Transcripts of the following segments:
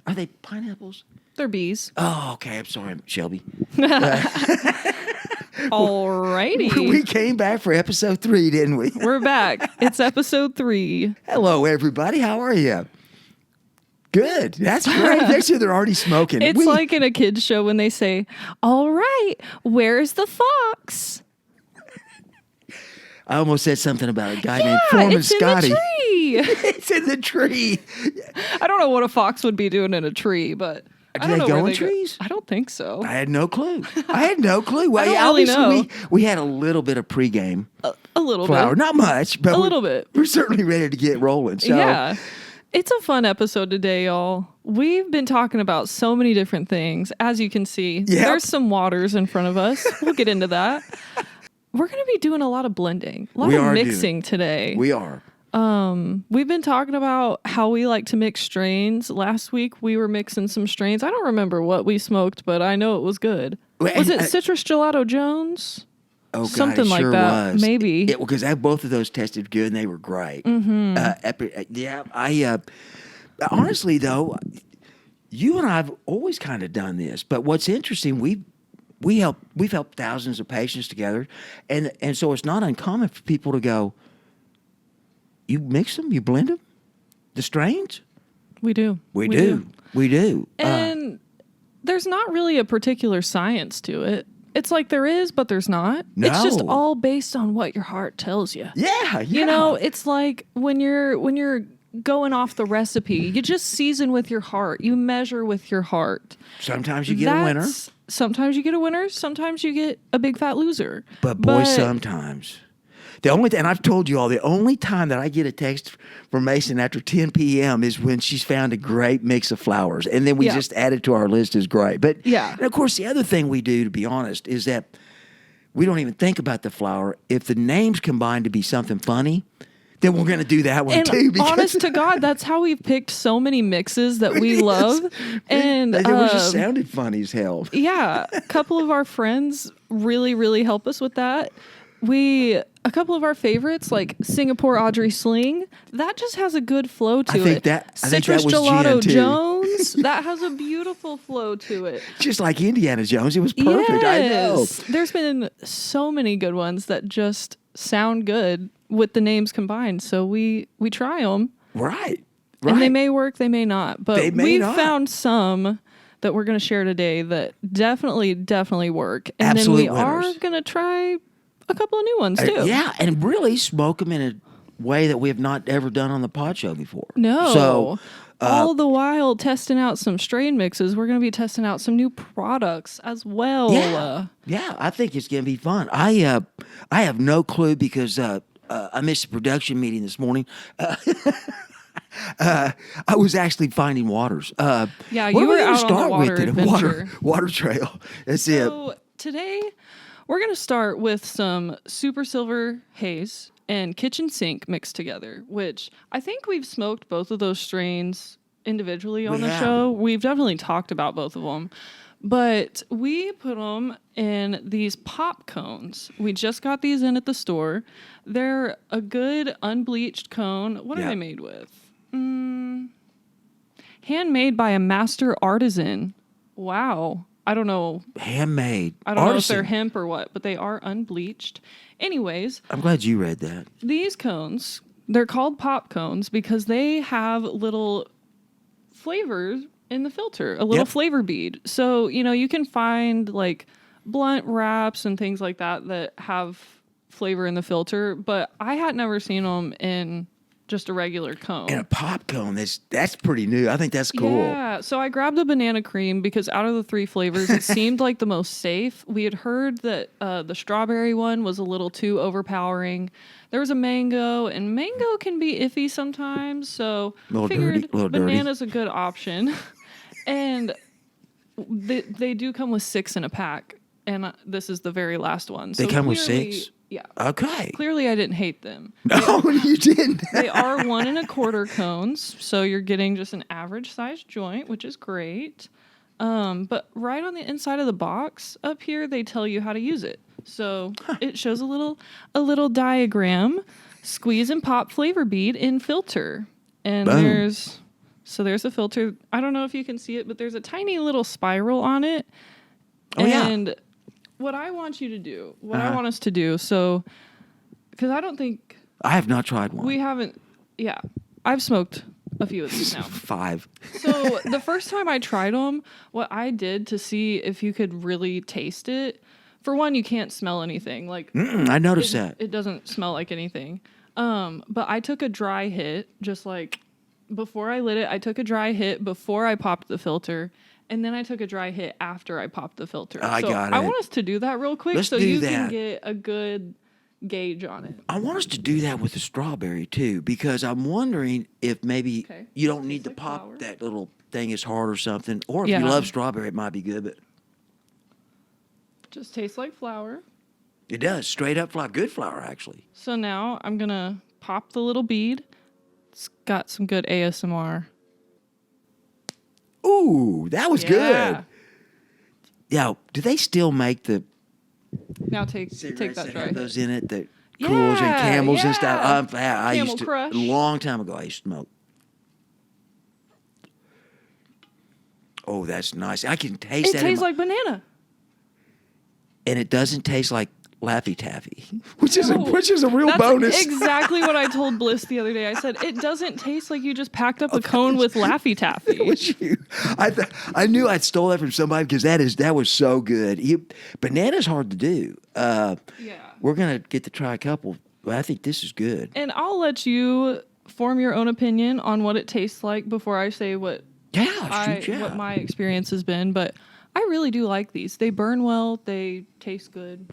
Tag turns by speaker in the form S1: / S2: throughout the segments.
S1: Are they pineapples?
S2: They're bees.
S1: Oh, okay. I'm sorry, Shelby.
S2: Alrighty.
S1: We came back for episode 3, didn't we?
S2: We're back. It's episode 3.
S1: Hello, everybody. How are you? Good. That's great. Next year, they're already smoking.
S2: It's like in a kid's show when they say, all right, where's the fox?
S1: I almost said something about a guy named Foreman Scotty.
S2: It's in the tree.
S1: It's in the tree.
S2: I don't know what a fox would be doing in a tree, but I don't know
S1: go
S2: where
S1: in trees?
S2: I don't think so.
S1: I had no clue. Well,
S2: I don't really know.
S1: We had a little bit of pregame.
S2: A little
S1: flour.
S2: bit.
S1: Not much, but
S2: a little bit.
S1: We're certainly ready to get rolling. So.
S2: Yeah. It's a fun episode today, y'all. We've been talking about so many different things. As you can see, There's some waters in front of us. We'll get into that. We're going to be doing a lot of blending, a lot of mixing today.
S1: We are.
S2: We've been talking about how we like to mix strains. Last week, we were mixing some strains. I don't remember what we smoked, but I know it was good. Was it Citrus Gelato Jones?
S1: Oh, God,
S2: something like that.
S1: Was.
S2: Maybe.
S1: Because both of those tested good and they were great.
S2: Mm-hmm.
S1: Honestly, though, you and I have always kind of done this. But what's interesting, we've helped thousands of patients together, and so it's not uncommon for people to go, you mix them, you blend them, the strains.
S2: We do.
S1: We do.
S2: And there's not really a particular science to it. It's like there is, but there's not.
S1: No.
S2: It's just all based on what your heart tells you.
S1: Yeah.
S2: You know, it's like when you're going off the recipe, you just season with your heart. You measure with your heart.
S1: Sometimes you get a winner.
S2: Sometimes you get a winner. Sometimes you get a big fat loser.
S1: But boy, sometimes. And I've told you all, the only time that I get a text from Mason after 10 p.m. is when she's found a great mix of flowers. And then we just add it to our list as great. But, and of course, the other thing we do, to be honest, is that we don't even think about the flower. If the names combine to be something funny, then we're going to do that one too.
S2: And honest to God, that's how we've picked so many mixes that we love. And
S1: it just sounded funny as hell.
S2: Yeah. A couple of our friends really, really help us with that. A couple of our favorites, like Singapore Audrey Sling, that just has a good flow to it. Citrus Gelato Jones, that has a beautiful flow to it.
S1: Just like Indiana Jones, it was perfect. Yes. I know.
S2: There's been so many good ones that just sound good with the names combined. So we try them.
S1: Right.
S2: And they may work, they may not. But we've found some that we're going to share today that definitely work. And then we are going to try a couple of new ones too.
S1: Yeah, and really smoke them in a way that we have not ever done on the pod show before.
S2: No. So all the while testing out some strain mixes, we're going to be testing out some new products as well.
S1: Yeah, I think it's going to be fun. I have no clue because I missed the production meeting this morning. I was actually finding waters.
S2: You were out on the water adventure.
S1: Water trail. That's it.
S2: So today, we're going to start with some Super Silver Haze and Kitchen Sink mixed together, which I think we've smoked both of those strains individually on the show. We've definitely talked about both of them. But we put them in these pop cones. We just got these in at the store. They're a good unbleached cone. What are they made with? Handmade by a master artisan. Wow. I don't know.
S1: Handmade.
S2: I don't know if they're hemp or what, but they are unbleached. Anyways.
S1: I'm glad you read that.
S2: These cones, they're called pop cones because they have little flavors in the filter, a little flavor bead. So, you can find like blunt wraps and things like that have flavor in the filter, but I had never seen them in just a regular cone.
S1: And a pop cone, that's pretty new. I think that's cool.
S2: Yeah, so I grabbed the banana cream because out of the 3 flavors, it seemed like the most safe. We had heard that the strawberry one was a little too overpowering. There was a mango, and mango can be iffy sometimes, so I figured banana's a good option. And they do come with 6 in a pack, and this is the very last one.
S1: They come with 6?
S2: Yeah.
S1: Okay.
S2: Clearly, I didn't hate them.
S1: No, you didn't.
S2: They are 1 1/4 cones, so you're getting just an average sized joint, which is great. But right on the inside of the box up here, they tell you how to use it. So it shows a little diagram: squeeze and pop flavor bead in filter, and
S1: Boom.
S2: there's So there's a filter. I don't know if you can see it, but there's a tiny little spiral on it.
S1: Oh,
S2: and what I want you to do, I want us to do, so, because I don't think...
S1: I have not tried one.
S2: We haven't, yeah. I've smoked a few of these now.
S1: 5.
S2: So the first time I tried them, what I did to see if you could really taste it, for one, you can't smell anything. Like
S1: I noticed that.
S2: It doesn't smell like anything. But I took a dry hit, just like before I lit it, I took a dry hit before I popped the filter, and then I took a dry hit after I popped the filter.
S1: I got it.
S2: I want us to do that real quick.
S1: Let's
S2: so
S1: do
S2: you
S1: that.
S2: can get a good gauge on it.
S1: I want us to do that with the strawberry too, because I'm wondering if maybe you don't need to pop
S2: flour.
S1: that little thing as hard or something, or if
S2: Yeah.
S1: you love strawberry, it might be good. But
S2: Just tastes like flour.
S1: it does straight up flour, good flour actually.
S2: So now I'm gonna pop the little bead. It's got some good ASMR.
S1: Ooh, that was good. Yeah, do they still make the
S2: Now take
S1: cigarettes
S2: that
S1: that
S2: dry
S1: have
S2: hit.
S1: those in it, that Coolers and Camels and stuff? I
S2: Camel
S1: used to
S2: Crush.
S1: a long time ago. I used to smoke. Oh, that's nice. I can taste that.
S2: It tastes like banana.
S1: And it doesn't taste like Laffy Taffy, which is a real
S2: That's
S1: bonus.
S2: exactly what I told Bliss the other day. I said, it doesn't taste like you just packed up a cone with Laffy Taffy.
S1: It was you. I knew I'd stole that from somebody because that was so good. Banana's hard to do. We're gonna get to try a couple. But I think this is good.
S2: And I'll let you form your own opinion on what it tastes like before I say what my experience has been. But I really do like these. They burn well. They taste good.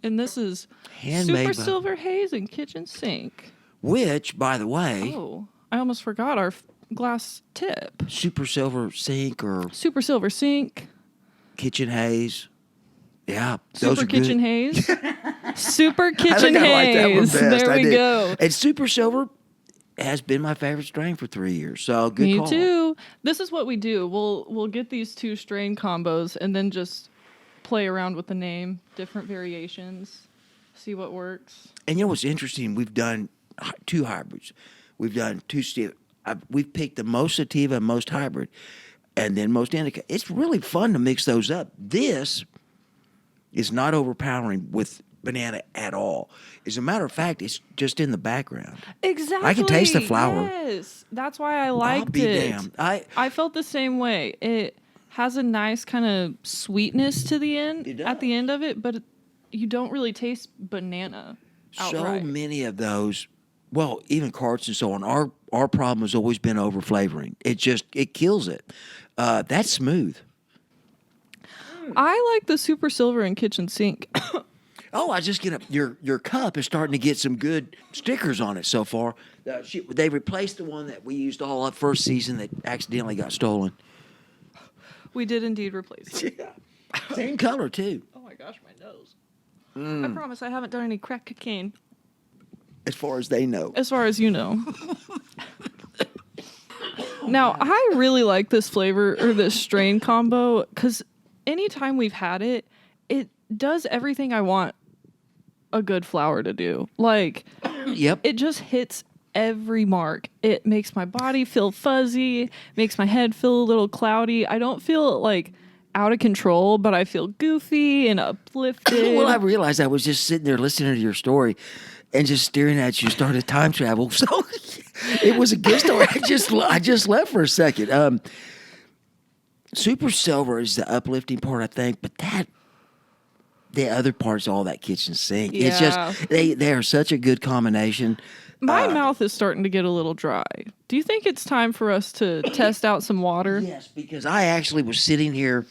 S2: And this is Super Silver Haze and Kitchen Sink.
S1: Which, by the way...
S2: Oh, I almost forgot our glass tip.
S1: Super Silver Sink or...
S2: Super Silver Sink.
S1: Kitchen Haze. Yeah.
S2: Super Kitchen Haze. Super Kitchen
S1: I like that one
S2: Haze.
S1: best.
S2: There we go.
S1: And Super Silver has been my favorite strain for 3 years. So good call.
S2: Me too. This is what we do. We'll get these two strain combos and then just play around with the name, different variations, see what works.
S1: And you know what's interesting? We've done 2 hybrids. We've done 2 sativa. We've picked the most sativa and most hybrid, and then most indica. It's really fun to mix those up. This is not overpowering with banana at all. As a matter of fact, it's just in the background.
S2: Exactly.
S1: I can taste the flower.
S2: Yes. That's why I liked
S1: I'll be
S2: it.
S1: damned.
S2: I felt the same way. It has a nice kind of sweetness to the end, at the end of it, but you don't really taste banana outright.
S1: So many of those, well, even carts and so on, our problem has always been over flavoring. It kills it. That's smooth.
S2: I like the Super Silver and Kitchen Sink.
S1: Oh, I just get your cup is starting to get some good stickers on it so far. They replaced the one that we used all up first season that accidentally got stolen.
S2: We did indeed replace it.
S1: Yeah. Same color, too.
S2: Oh my gosh, my nose. I promise I haven't done any crack cocaine.
S1: As far as they know.
S2: As far as you know. Now, I really like this flavor or this strain combo because anytime we've had it, it does everything I want a good flower to do. Like,
S1: yep.
S2: It just hits every mark. It makes my body feel fuzzy, makes my head feel a little cloudy. I don't feel like out of control, but I feel goofy and uplifted.
S1: Well, I realized I was just sitting there listening to your story and just staring at you, started time travel. So it was a good story. I just left for a second. Super Silver is the uplifting part, I think, but the other part's all that kitchen sink.
S2: Yeah.
S1: It's just they are such a good combination.
S2: My mouth is starting to get a little dry. Do you think it's time for us to test out some water?
S1: Yes, because I actually was sitting here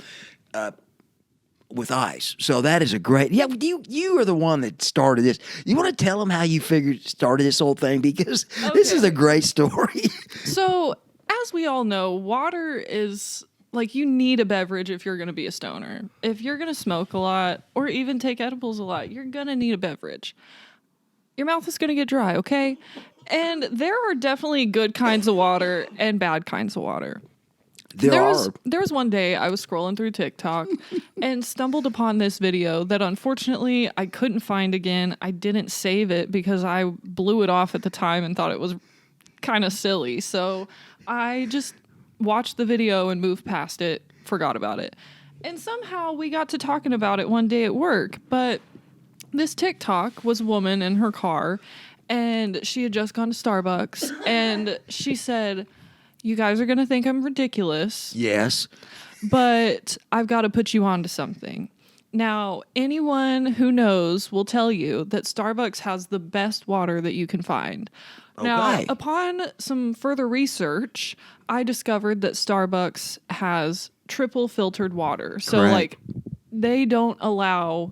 S1: with ice. So that is a great... Yeah, you are the one that started this. You want to tell them how you started this whole thing? Because this is a great story.
S2: So, as we all know, water is... Like, you need a beverage if you're going to be a stoner. If you're going to smoke a lot or even take edibles a lot, you're going to need a beverage. Your mouth is going to get dry, okay? And there are definitely good kinds of water and bad kinds of water. There was one day I was scrolling through TikTok and stumbled upon this video that unfortunately I couldn't find again. I didn't save it because I blew it off at the time and thought it was kind of silly. So I just watched the video and moved past it, forgot about it. And somehow we got to talking about it one day at work. But this TikTok was a woman in her car, and she had just gone to Starbucks, and she said, "You guys are going to think I'm ridiculous.
S1: Yes.
S2: But I've got to put you on to something." Now, anyone who knows will tell you that Starbucks has the best water that you can find.
S1: Okay.
S2: Now, upon some further research, I discovered that Starbucks has triple filtered water. So,
S1: Correct.
S2: like, they don't allow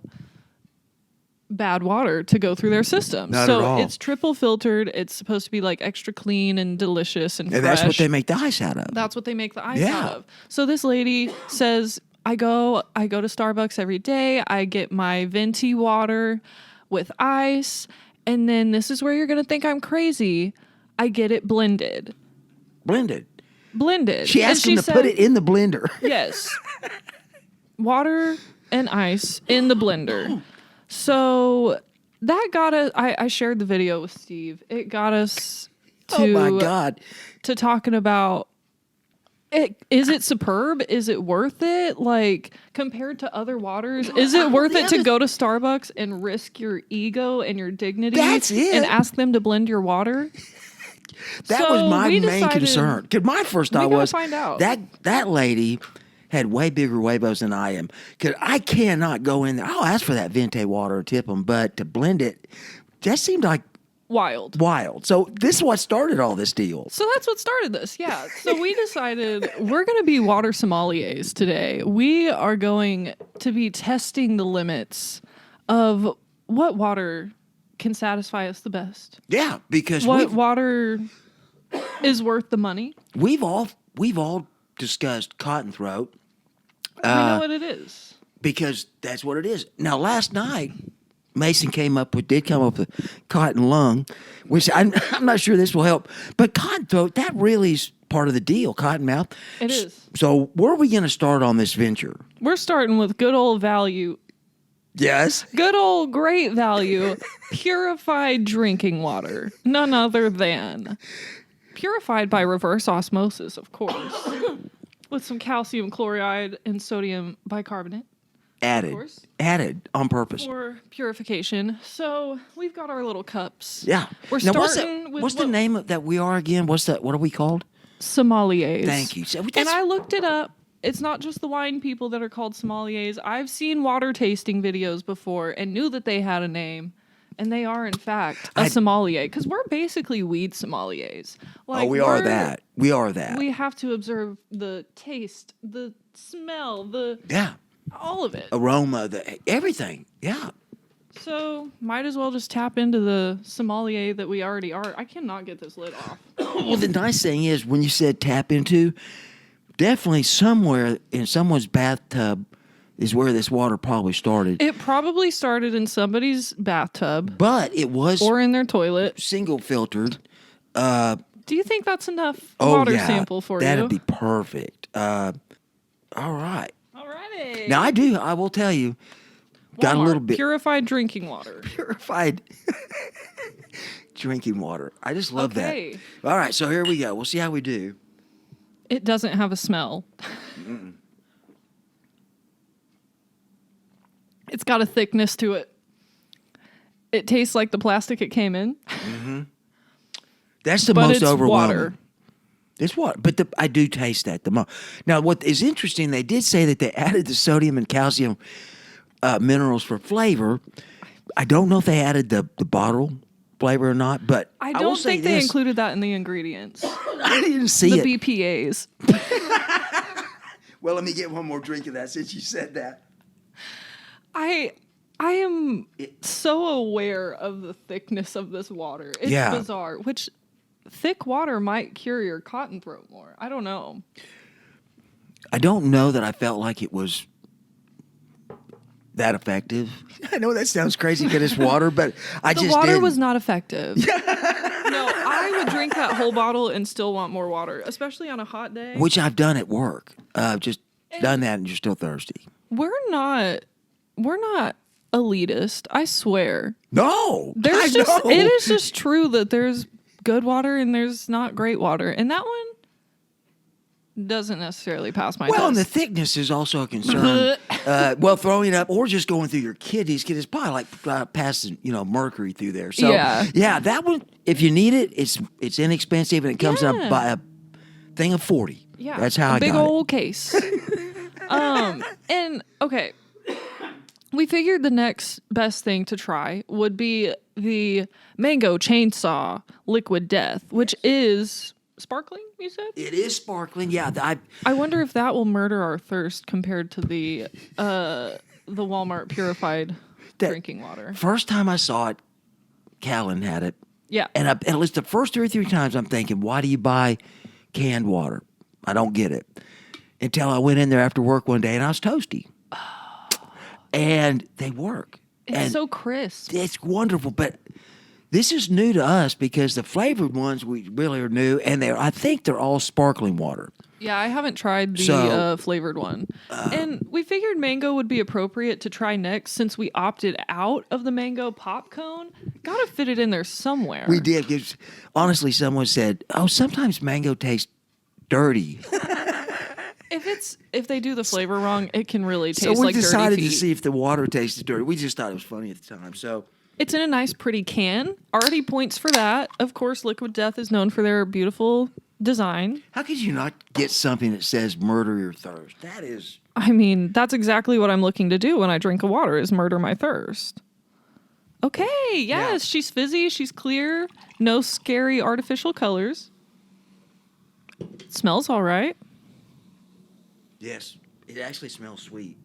S2: bad water to go through their system.
S1: Not
S2: so
S1: at all.
S2: it's triple filtered. It's supposed to be like extra clean and delicious and fresh.
S1: And that's what they make the ice out of.
S2: That's what they make the ice
S1: Yeah.
S2: out of. So this lady says, I go to Starbucks every day. I get my venti water with ice. And then this is where you're going to think I'm crazy. I get it blended.
S1: Blended.
S2: She
S1: asked them to put it in the blender.
S2: Yes. Water and ice in the blender. So that got us, I shared the video with Steve. It got us to,
S1: Oh my God.
S2: to talking about it. Is it superb? Is it worth it? Like, compared to other waters, is it worth it to go to Starbucks and risk your ego and your dignity
S1: That's it.
S2: and ask them to blend your water?
S1: That
S2: So
S1: was my
S2: we
S1: main
S2: decided
S1: concern. Because my first thought
S2: gotta
S1: was
S2: find out.
S1: that lady had way bigger huevos than I am. Because I cannot go in there. I'll ask for that venti water or tip them, but to blend it, that seemed like
S2: Wild.
S1: So this is what started all this deal.
S2: So that's what started this. Yeah. So we decided we're going to be water sommeliers today. We are going to be testing the limits of what water can satisfy us the best.
S1: Yeah, because
S2: What water is worth the money.
S1: we've all discussed cotton throat
S2: We know what it is.
S1: because that's what it is. Now last night Mason did come up with cotton lung, which I'm not sure this will help, but cotton throat, that really is part of the deal, cotton mouth.
S2: It is.
S1: So where are we going to start on this venture?
S2: We're starting with good old value.
S1: Yes.
S2: Good old great value purified drinking water. None other than purified by reverse osmosis, of course, with some calcium chloride and sodium bicarbonate.
S1: Added on purpose.
S2: For purification. So we've got our little cups.
S1: Yeah.
S2: We're
S1: Now,
S2: starting with
S1: what's the name of that we are again? What are we called?
S2: sommeliers.
S1: Thank you. So
S2: And
S1: that's-
S2: I looked it up. It's not just the wine people that are called sommeliers. I've seen water tasting videos before and knew that they had a name. And they are, in fact, a sommelier. Because we're basically weed sommeliers. Like,
S1: we are that. We are that.
S2: We have to observe the taste, the smell,
S1: Yeah.
S2: all of it.
S1: Aroma, everything. Yeah.
S2: So might as well just tap into the sommelier that we already are. I cannot get this lid off.
S1: Well, the nice thing is when you said tap into, definitely somewhere in someone's bathtub is where this water probably started.
S2: It probably started in somebody's bathtub
S1: But it was
S2: or in their toilet.
S1: single filtered.
S2: Do you think that's enough water sample for
S1: that'd
S2: you?
S1: be perfect. All right.
S2: Alrighty.
S1: Now I will tell you, got a
S2: Walmart,
S1: little bit
S2: purified drinking water.
S1: purified drinking water. I just love
S2: Okay.
S1: that. All right, so here we go. We'll see how we do.
S2: It doesn't have a smell. It's got a thickness to it. It tastes like the plastic it came in.
S1: That's the
S2: But
S1: most
S2: it's
S1: overwhelming.
S2: water.
S1: It's water, but I do taste that the most. Now, what is interesting, they did say that they added the sodium and calcium minerals for flavor. I don't know if they added the bottle flavor or not, but
S2: I
S1: will
S2: don't
S1: say
S2: think they
S1: this.
S2: included that in the ingredients.
S1: I didn't see
S2: The
S1: it.
S2: BPAs.
S1: Well, let me get one more drink of that since you said that.
S2: I am so aware of the thickness of this water. It's
S1: Yeah.
S2: bizarre. Which thick water might cure your cotton throat more. I don't know.
S1: I don't know that I felt like it was that effective. I know that sounds crazy because it's water, but
S2: The water was not effective. No, I would drink that whole bottle and still want more water, especially on a hot day.
S1: Which I've done at work. Just done that and you're still thirsty.
S2: We're not elitist. I swear.
S1: No,
S2: There's
S1: I
S2: just
S1: know.
S2: it is just true that there's good water and there's not great water. And that one doesn't necessarily pass my test.
S1: And the thickness is also a concern. Throwing it up or just going through your kidneys, because it's probably like passing, mercury through there. So, yeah, that one, if you need it, it's inexpensive and it comes up by a thing of 40.
S2: Yeah.
S1: That's how I got it.
S2: A big old case. And, okay, we figured the next best thing to try would be the Mango Chainsaw Liquid Death, which is sparkling, you said?
S1: It is sparkling, yeah.
S2: I wonder if that will murder our thirst compared to the Walmart purified drinking water.
S1: First time I saw it, Callan had it.
S2: Yeah.
S1: And at least the first 2 or 3 times I'm thinking, why do you buy canned water? I don't get it. Until I went in there after work one day and I was toasty. And they work.
S2: It's so crisp.
S1: It's wonderful, but this is new to us because the flavored ones we really are new, and I think they're all sparkling water.
S2: Yeah, I haven't tried the flavored one. And we figured mango would be appropriate to try next since we opted out of the mango pop cone. Gotta fit it in there somewhere.
S1: We did, because honestly, someone said, sometimes mango tastes dirty.
S2: If they do the flavor wrong, it can really taste
S1: like dirty feet. So we decided to see if the water tasted dirty. We just thought it was funny at the time. So
S2: it's in a nice, pretty can. Already points for that. Of course, Liquid Death is known for their beautiful design.
S1: How could you not get something that says murder your thirst? That is...
S2: I mean, that's exactly what I'm looking to do when I drink a water is murder my thirst. Okay, yes, she's fizzy, she's clear, no scary artificial colors. Smells all right.
S1: Yes, it actually smells sweet.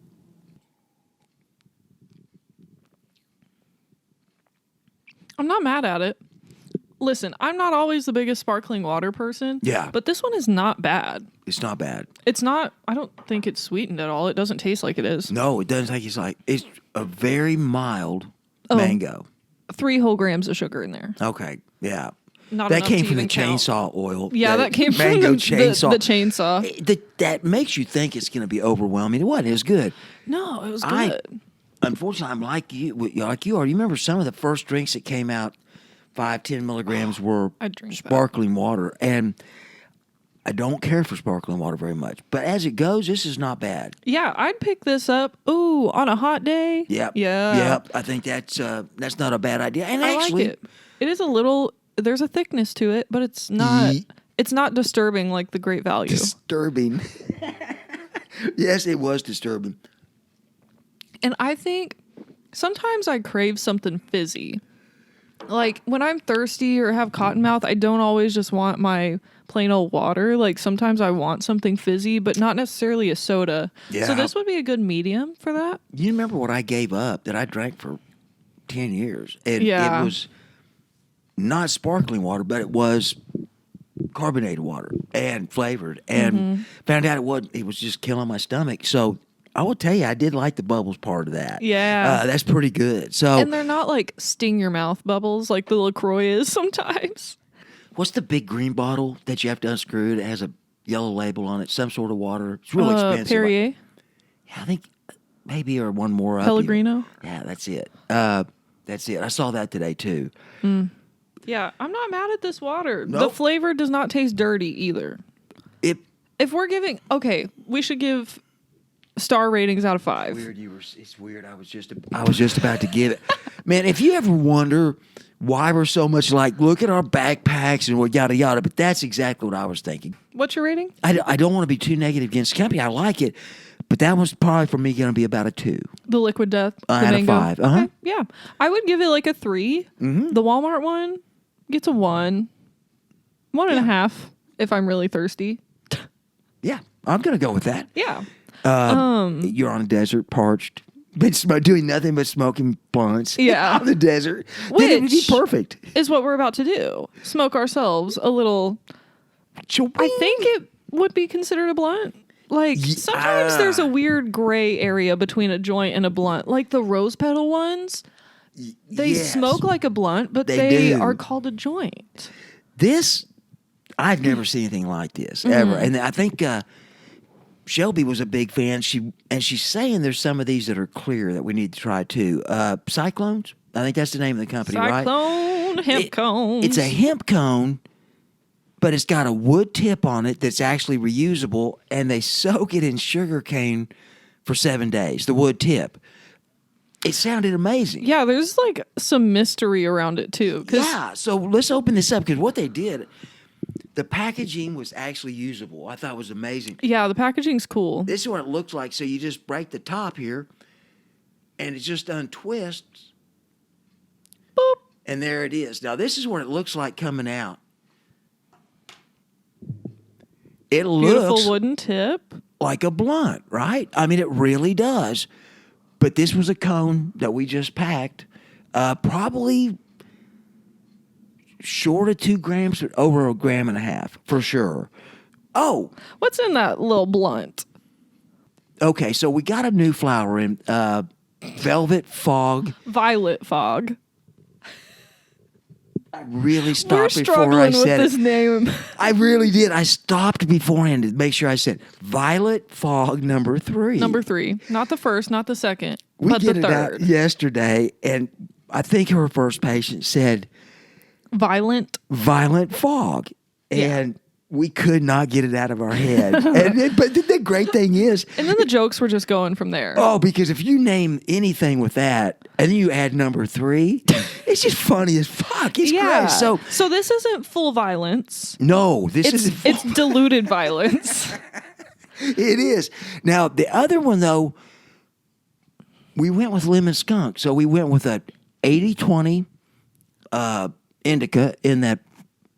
S2: I'm not mad at it. Listen, I'm not always the biggest sparkling water person.
S1: Yeah.
S2: But this one is not bad.
S1: It's not bad.
S2: It's not, I don't think it's sweetened at all. It doesn't taste like it is.
S1: No, it doesn't taste it's a very mild mango.
S2: 3 whole grams of sugar in there.
S1: Okay, yeah.
S2: Not
S1: that came
S2: to
S1: from the
S2: count.
S1: chainsaw oil.
S2: Yeah, that came from
S1: mango
S2: the
S1: chainsaw. That makes you think it's going to be overwhelming. It wasn't. It was good.
S2: No, it was good.
S1: Unfortunately, I'm like you are. You remember some of the first drinks that came out, 5-10 milligrams were sparkling water. And I don't care for sparkling water very much. But as it goes, this is not bad.
S2: Yeah, I'd pick this up, on a hot day.
S1: Yep.
S2: Yeah.
S1: Yep. I think that's not a bad idea. And
S2: I
S1: actually,
S2: like it. It is a little... There's a thickness to it, but it's not disturbing like the Great Value.
S1: Disturbing. Yes, it was disturbing.
S2: And I think sometimes I crave something fizzy. Like when I'm thirsty or have cotton mouth, I don't always just want my plain old water. Like sometimes I want something fizzy, but not necessarily a soda. Yeah. So this would be a good medium for that.
S1: You remember what I gave up that I drank for 10 years? And it was... not sparkling water, but it was carbonated water and flavored, and found out it was just killing my stomach. So I will tell you, I did like the bubbles part of that.
S2: Yeah,
S1: that's pretty good. So,
S2: and they're not like sting your mouth bubbles like the LaCroix is sometimes.
S1: What's the big green bottle that you have to unscrew that has a yellow label on it? Some sort of water. It's real expensive.
S2: Perrier.
S1: Yeah, I think maybe or one more up.
S2: Pellegrino.
S1: Yeah, that's it. That's it. I saw that today too.
S2: Yeah, I'm not mad at this water.
S1: Nope.
S2: The flavor does not taste dirty either. If we're giving... Okay, we should give star ratings out of 5.
S1: It's weird. I was just about to give it. Man, if you ever wonder why we're so much like, look at our backpacks and what yada yada, but that's exactly what I was thinking.
S2: What's your rating?
S1: I don't want to be too negative against the company. I like it, but that was probably for me going to be about a 2.
S2: The Liquid Death?
S1: Out of 5.
S2: Okay, yeah. I would give it like a 3. The Walmart one gets a 1. 1.5 if I'm really thirsty.
S1: Yeah, I'm going to go with that.
S2: Yeah.
S1: You're on a desert, parched, been doing nothing but smoking blunts.
S2: Yeah.
S1: On the desert.
S2: Which
S1: then it would be perfect.
S2: Is what we're about to do. Smoke ourselves a little. I think it would be considered a blunt. Like, sometimes there's a weird gray area between a joint and a blunt. Like the rose petal ones, they smoke like a blunt, but they are called a joint.
S1: This, I've never seen anything like this, ever. And I think Shelby was a big fan. She's saying there's some of these that are clear that we need to try too. Cyclones? I think that's the name of the company, right?
S2: Cyclone hemp cones.
S1: It's a hemp cone, but it's got a wood tip on it that's actually reusable, and they soak it in sugar cane for 7 days, the wood tip. It sounded amazing.
S2: Yeah, there's like some mystery around it too.
S1: Yeah, so let's open this up because what they did, the packaging was actually usable. I thought it was amazing.
S2: Yeah, the packaging's cool.
S1: This is what it looks like. So you just break the top here, and it just untwists.
S2: Boop.
S1: And there it is. Now, this is what it looks like coming out. It
S2: Beautiful
S1: looks
S2: wooden tip.
S1: like a blunt, right? I mean, it really does. But this was a cone that we just packed, probably short of 2 grams, but over 1.5 grams for sure. Oh,
S2: What's in that little blunt?
S1: okay. So we got a new flower in Velvet Fog.
S2: Violet fog.
S1: I really
S2: We're
S1: stopped before
S2: struggling
S1: I
S2: with
S1: said
S2: this
S1: it.
S2: name.
S1: I really did. I stopped beforehand to make sure I said Violet Fog number 3.
S2: Number 3. Not the first, not the second,
S1: We
S2: but
S1: get
S2: the
S1: it out
S2: third.
S1: yesterday, and I think her first patient said
S2: Violent.
S1: Violent Fog,
S2: Yeah.
S1: and we could not get it out of our head. But the great thing is,
S2: And then the jokes were just going from there.
S1: oh, because if you name anything with that, and then you add number 3, it's just funny as fuck. It's
S2: yeah.
S1: great. So
S2: this isn't full violence.
S1: no, this is
S2: It's diluted violence.
S1: It is. Now, the other one, though, we went with lemon skunk. So we went with a 80-20 indica in that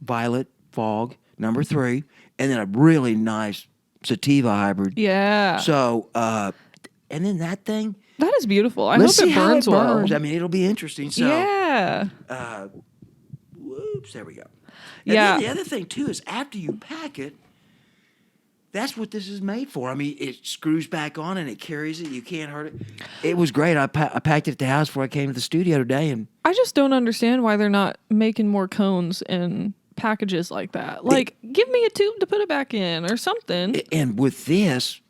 S1: Violet Fog, number 3, and then a really nice sativa hybrid.
S2: Yeah.
S1: So, and then that thing.
S2: That is beautiful. I
S1: Let's
S2: hope
S1: see
S2: it
S1: how
S2: burns well.
S1: I mean, it'll be interesting. So,
S2: Yeah.
S1: whoops, there we go. And
S2: Yeah.
S1: then the other thing, too, is after you pack it, that's what this is made for. I mean, it screws back on and it carries it. You can't hurt it. It was great. I packed it at the house before I came to the studio today. And
S2: I just don't understand why they're not making more cones in packages like that. Like, give me a tube to put it back in or something.
S1: and with this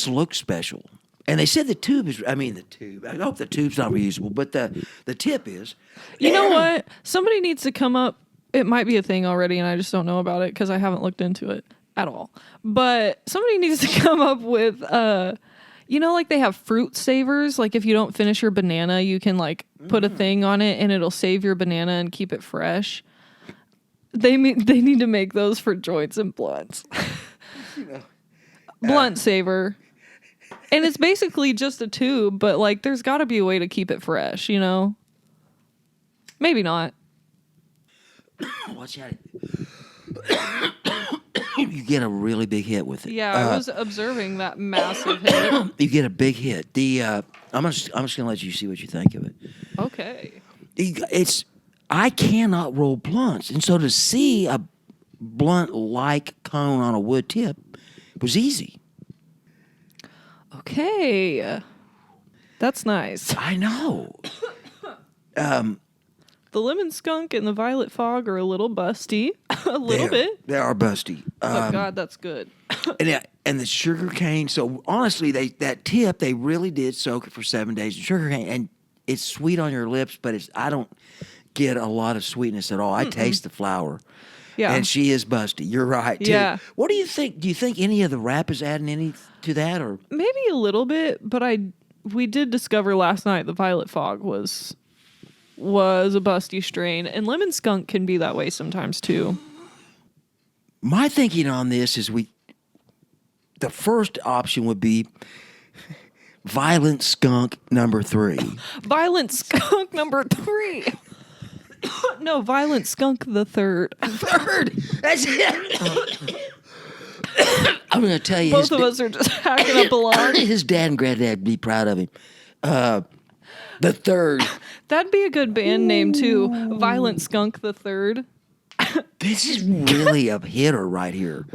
S1: looks special. And they said the tube. I hope the tube's not reusable, but the tip is.
S2: You know what? Somebody needs to come up. It might be a thing already, and I just don't know about it because I haven't looked into it at all. But somebody needs to come up with, like they have fruit savers. Like if you don't finish your banana, you can like put a thing on it, and it'll save your banana and keep it fresh. They need to make those for joints and blunts. Blunt saver. And it's basically just a tube, but like there's got to be a way to keep it fresh, you know? Maybe not.
S1: Watch out. You get a really big hit with it.
S2: Yeah, I was observing that massive hit.
S1: You get a big hit. I'm just gonna let you see what you think of it.
S2: Okay.
S1: I cannot roll blunts, and so to see a blunt-like cone on a wood tip was easy.
S2: Okay. That's nice.
S1: I know.
S2: The lemon skunk and the violet fog are a little busty. A little bit.
S1: They are busty.
S2: But God, that's good.
S1: And the sugar cane. So honestly, that tip they really did soak it for 7 days in sugar cane, and it's sweet on your lips, but I don't get a lot of sweetness at all. I taste the flower.
S2: Yeah.
S1: And she is busty. You're right, too.
S2: Yeah.
S1: What do you think? Do you think any of the rap is adding any to that, or
S2: Maybe a little bit, but we did discover last night the violet fog was a busty strain, and lemon skunk can be that way sometimes too.
S1: my thinking on this is the first option would be Violent Skunk number 3.
S2: Violent skunk number 3. No, violent skunk the third.
S1: Third. That's it. I'm going to tell you.
S2: Both of us are just hacking up a lot.
S1: His dad and granddad would be proud of him. The third.
S2: That'd be a good band name too. Violent skunk the third.
S1: This is really a hitter right here.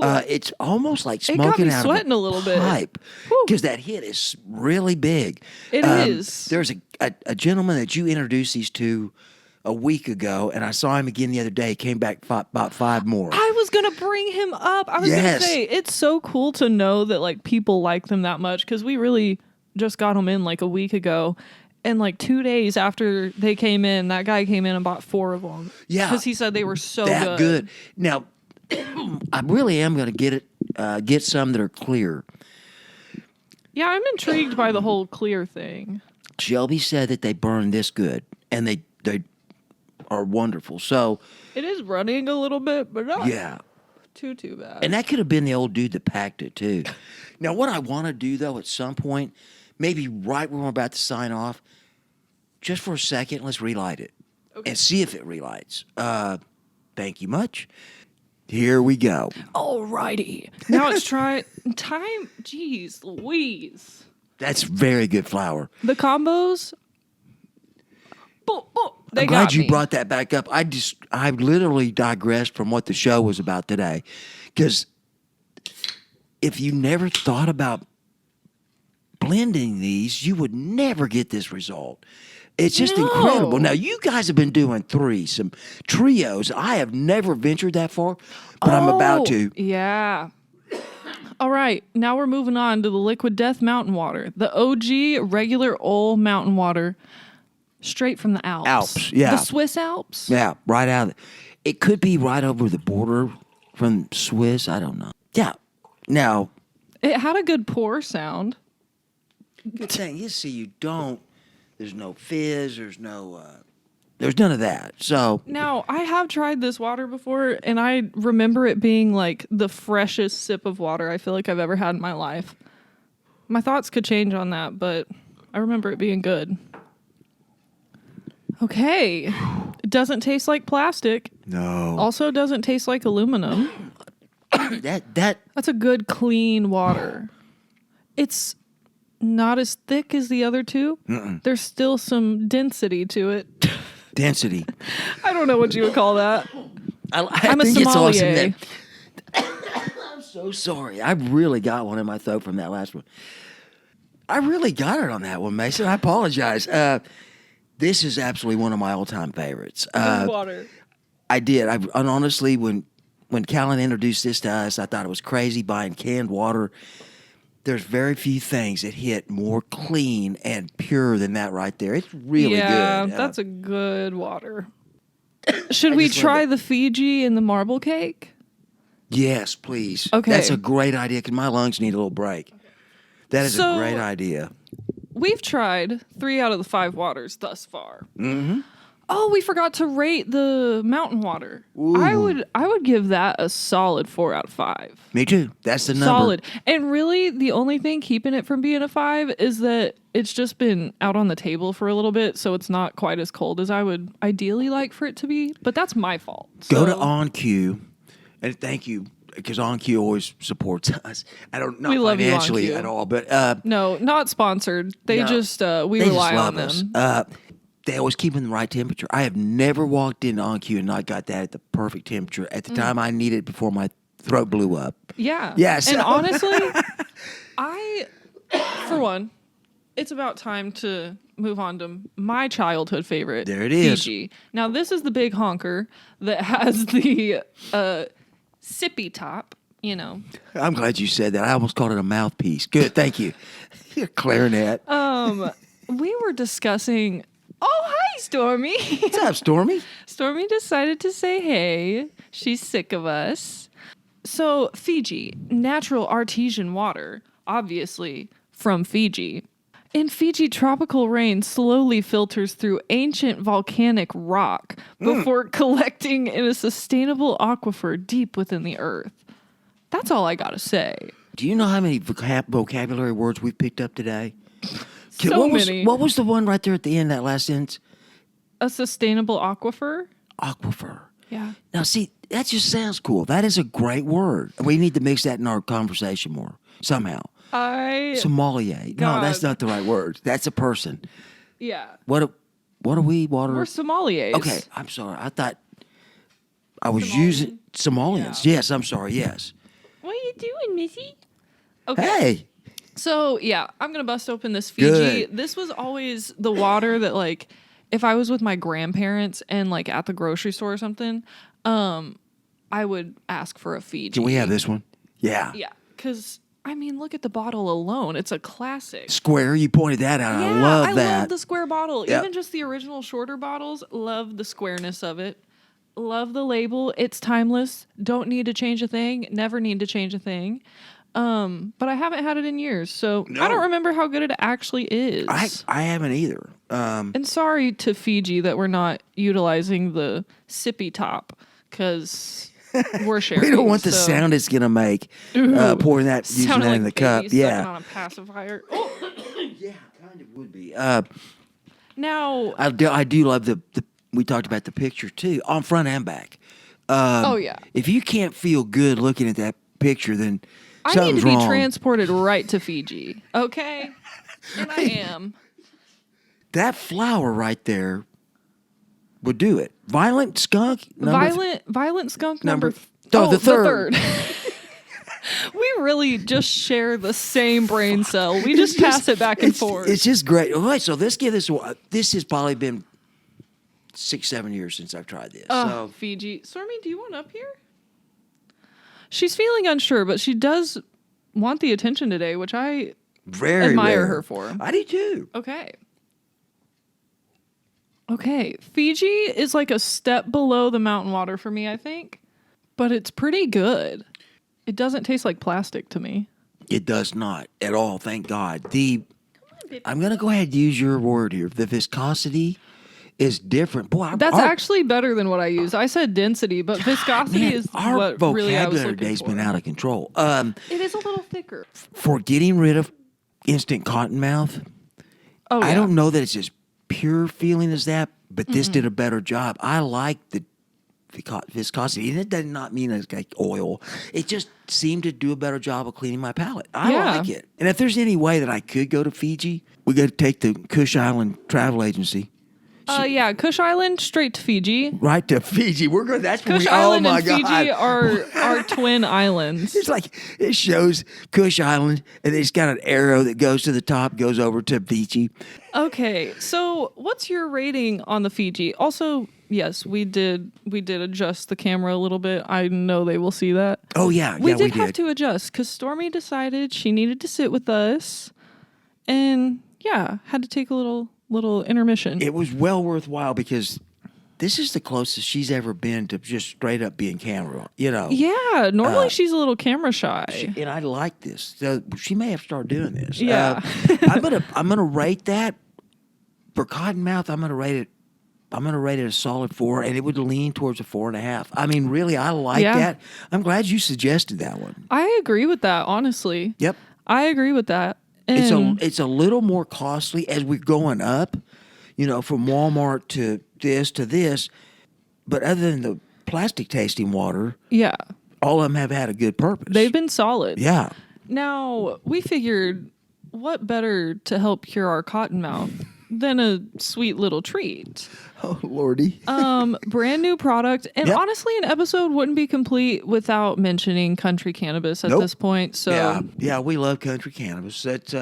S1: It's almost like
S2: It got
S1: smoking
S2: me
S1: out
S2: sweating
S1: of
S2: a little bit.
S1: pipe because that hit is really big.
S2: It is.
S1: There's a gentleman that you introduced these to a week ago, and I saw him again the other day. He came back about 5 more.
S2: I was gonna bring him up. I was gonna
S1: Yes.
S2: say it's so cool to know that like people like them that much because we really just got them in like a week ago, And like 2 days after they came in, that guy came in and bought 4 of them.
S1: Yeah.
S2: Because he said they were so
S1: that good. Now, I really am going to get some that are clear.
S2: Yeah, I'm intrigued by the whole clear thing.
S1: Shelby said that they burn this good, and they are wonderful. So
S2: it is running a little bit, but not too bad.
S1: And that could have been the old dude that packed it too. Now, what I want to do though, at some point, maybe right when we're about to sign off, just for a second, let's relight it and see if it relights. Thank you much. Here we go.
S2: Alrighty. Now it's time. Jeez Louise.
S1: That's very good flour.
S2: The combos.
S1: I'm glad you brought that back up. I literally digressed from what the show was about today. Because if you never thought about blending these, you would never get this result. It's just incredible. Now, you guys have been doing some trios. I have never ventured that far, but I'm about to.
S2: Yeah. All right. Now we're moving on to the Liquid Death Mountain Water. The OG regular old mountain water. Straight from the Alps.
S1: Alps, yeah.
S2: The Swiss Alps?
S1: Yeah, right out of it. It could be right over the border from Swiss. I don't know. Yeah. Now.
S2: It had a good pour sound.
S1: Good thing is, see, you don't. There's no fizz. There's none of that. So.
S2: Now, I have tried this water before, and I remember it being like the freshest sip of water I feel like I've ever had in my life. My thoughts could change on that, but I remember it being good. Okay. It doesn't taste like plastic.
S1: No.
S2: Also doesn't taste like aluminum.
S1: That's
S2: a good clean water. It's not as thick as the other two. There's still some density to it.
S1: Density.
S2: I don't know what you would call that.
S1: I'm
S2: a
S1: think
S2: sommelier.
S1: It's awesome. I'm so sorry. I really got one in my throat from that last one. I really got it on that one, Mason. I apologize. This is absolutely one of my all-time favorites.
S2: Water.
S1: I did. And honestly, when Callan introduced this to us, I thought it was crazy buying canned water. There's very few things that hit more clean and pure than that right there. It's really good.
S2: Yeah, that's a good water. Should we try the Fiji and the marble cake?
S1: Yes, please.
S2: Okay.
S1: That's a great idea because my lungs need a little break. That is a great idea.
S2: We've tried 3 out of the 5 waters thus far.
S1: Mm-hmm.
S2: Oh, we forgot to rate the mountain water.
S1: Ooh.
S2: I would give that a solid 4 out of 5.
S1: Me too. That's the number.
S2: Solid. And really, the only thing keeping it from being a 5 is that it's just been out on the table for a little bit, so it's not quite as cold as I would ideally like for it to be. But that's my fault.
S1: Go to OnQ, and thank you. Because OnQ always supports us. I don't know financially at all, but
S2: no, not sponsored. They just we rely on them.
S1: They always keep in the right temperature. I have never walked into OnQ and not got that at the perfect temperature at the time I needed it before my throat blew up.
S2: Yeah.
S1: Yes.
S2: And honestly, for one, it's about time to move on to my childhood favorite.
S1: There it is.
S2: Fiji. Now this is the big honker that has the sippy top, you know.
S1: I'm glad you said that. I almost called it a mouthpiece. Good, thank you. Your clarinet.
S2: We were discussing. Oh, hi, Stormy.
S1: What's up, Stormy?
S2: Stormy decided to say hey. She's sick of us. So, Fiji, natural artesian water, obviously from Fiji. In Fiji, tropical rain slowly filters through ancient volcanic rock before collecting in a sustainable aquifer deep within the earth. That's all I gotta say.
S1: Do you know how many vocabulary words we've picked up today?
S2: Many.
S1: What was the one right there at the end, that last sentence?
S2: A sustainable aquifer?
S1: Aquifer.
S2: Yeah.
S1: Now, see, that just sounds cool. That is a great word. We need to mix that in our conversation more, somehow. Sommelier. No, that's not the right word. That's a person.
S2: Yeah.
S1: What are we? Water?
S2: We're sommeliers.
S1: Okay, I'm sorry. I thought I was using Somalians.
S2: Yeah.
S1: Yes, I'm sorry. Yes.
S2: What are you doing, Missy? Okay.
S1: Hey.
S2: So, yeah, I'm going to bust open this Fiji.
S1: Good.
S2: This was always the water that, like, if I was with my grandparents and, like, at the grocery store or something, I would ask for a Fiji.
S1: Can we have this one? Yeah.
S2: Yeah, because I mean, look at the bottle alone. It's a classic.
S1: Square, you pointed that out.
S2: Yeah,
S1: I love that.
S2: I love the square bottle.
S1: Yep.
S2: Even just the original shorter bottles, love the squareness of it. Love the label. It's timeless. Don't need to change a thing. Never need to change a thing. But I haven't had it in years, so
S1: No.
S2: I don't remember how good it actually is.
S1: I haven't either.
S2: And sorry to Fiji that we're not utilizing the sippy top, because we're sharing.
S1: We don't want the
S2: so.
S1: sound it's going to make pouring that, using
S2: Sounded
S1: that
S2: like
S1: in the cup.
S2: baby
S1: Yeah.
S2: sucking on a pacifier. Oh.
S1: Yeah, kind of would be.
S2: Now,
S1: I do love the we talked about the picture too, on front and back.
S2: oh yeah,
S1: If you can't feel good looking at that picture, then
S2: I need to
S1: something's
S2: be
S1: wrong.
S2: transported right to Fiji. Okay, and I am.
S1: That flower right there would do it. Violent skunk.
S2: Violent skunk number.
S1: The third.
S2: We really just share the same brain cell. We just pass it back and forth.
S1: It's just great. All right, so let's give this. This has probably been 6-7 years since I've tried this. So
S2: Fiji. Stormy, do you want up here? She's feeling unsure, but she does want the attention today, which I
S1: very
S2: admire
S1: rare.
S2: her for.
S1: I do too.
S2: Okay. Fiji is like a step below the mountain water for me, I think. But it's pretty good. It doesn't taste like plastic to me.
S1: It does not at all, thank God. I'm going to go ahead and use your word here. The viscosity is different. Boy,
S2: That's actually better than what I use. I said density, but viscosity
S1: man,
S2: is
S1: our
S2: what really I was
S1: vocabulary
S2: looking
S1: day's
S2: for.
S1: been out of control.
S2: It is a little thicker.
S1: For getting rid of instant cotton mouth,
S2: Oh, yeah.
S1: I don't know that it's as pure feeling as that, but this did a better job. I like the viscosity, and it does not mean it's like oil. It just seemed to do a better job of cleaning my palate. I like it. And if there's any way that I could go to Fiji, we got to take the Cush Island Travel Agency.
S2: Cush Island straight to Fiji.
S1: Right to Fiji. We're going. That's where
S2: Cush
S1: we.
S2: Island
S1: Oh my
S2: and
S1: God!
S2: Fiji are twin islands.
S1: It's like it shows Cush Island, and it's got an arrow that goes to the top, goes over to Fiji.
S2: Okay, so what's your rating on the Fiji? Also, yes, we did adjust the camera a little bit. I know they will see that.
S1: Oh yeah,
S2: We
S1: yeah,
S2: did have to adjust because Stormy decided she needed to sit with us, and had to take a little intermission.
S1: It was well worthwhile because this is the closest she's ever been to just straight up being camera. You know.
S2: Yeah, normally she's a little camera shy.
S1: And I like this. So she may have started doing this.
S2: Yeah.
S1: I'm gonna rate that for Cottonmouth. I'm gonna rate it a solid 4, and it would lean towards a 4.5. I mean, really, I like that. I'm glad you suggested that one.
S2: I agree with that, honestly.
S1: Yep.
S2: I agree with that. And
S1: It's a little more costly as we're going up, from Walmart to this. But other than the plastic tasting water, all of them have had a good purpose.
S2: they've been solid.
S1: Yeah.
S2: Now, we figured what better to help cure our cottonmouth than a sweet little treat.
S1: Oh, Lordy.
S2: Brand new product. And
S1: Yep.
S2: honestly, an episode wouldn't be complete without mentioning country cannabis at this point. So
S1: yeah, we love country cannabis. That's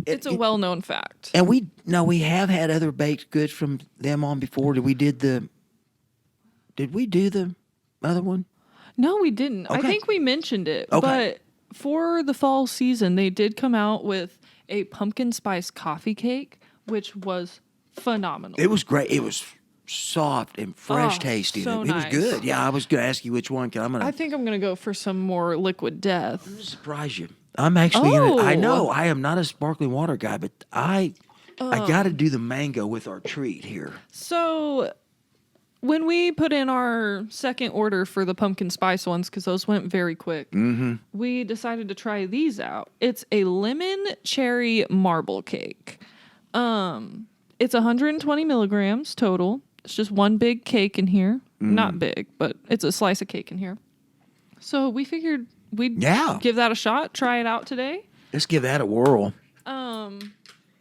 S2: it's a well-known fact.
S1: and we have had other baked goods from them on before. Did we do the other one?
S2: No, we didn't. I
S1: Okay.
S2: think we mentioned it.
S1: Okay.
S2: But for the fall season, they did come out with a pumpkin spice coffee cake, which was phenomenal.
S1: It was great. It was soft and fresh tasting.
S2: so
S1: It
S2: nice.
S1: was good. Yeah, I was going to ask you which one.
S2: I think I'm going to go for some more liquid death.
S1: Surprise you. I'm actually I know I am not a sparkling water guy, but I got to do the mango with our treat here.
S2: So when we put in our second order for the pumpkin spice ones, because those went very quick, we decided to try these out. It's a lemon cherry marble cake. It's 120 milligrams total. It's just one big cake in here. Not big, but it's a slice of cake in here. So we figured we'd give that a shot, try it out today.
S1: Let's give that a whirl.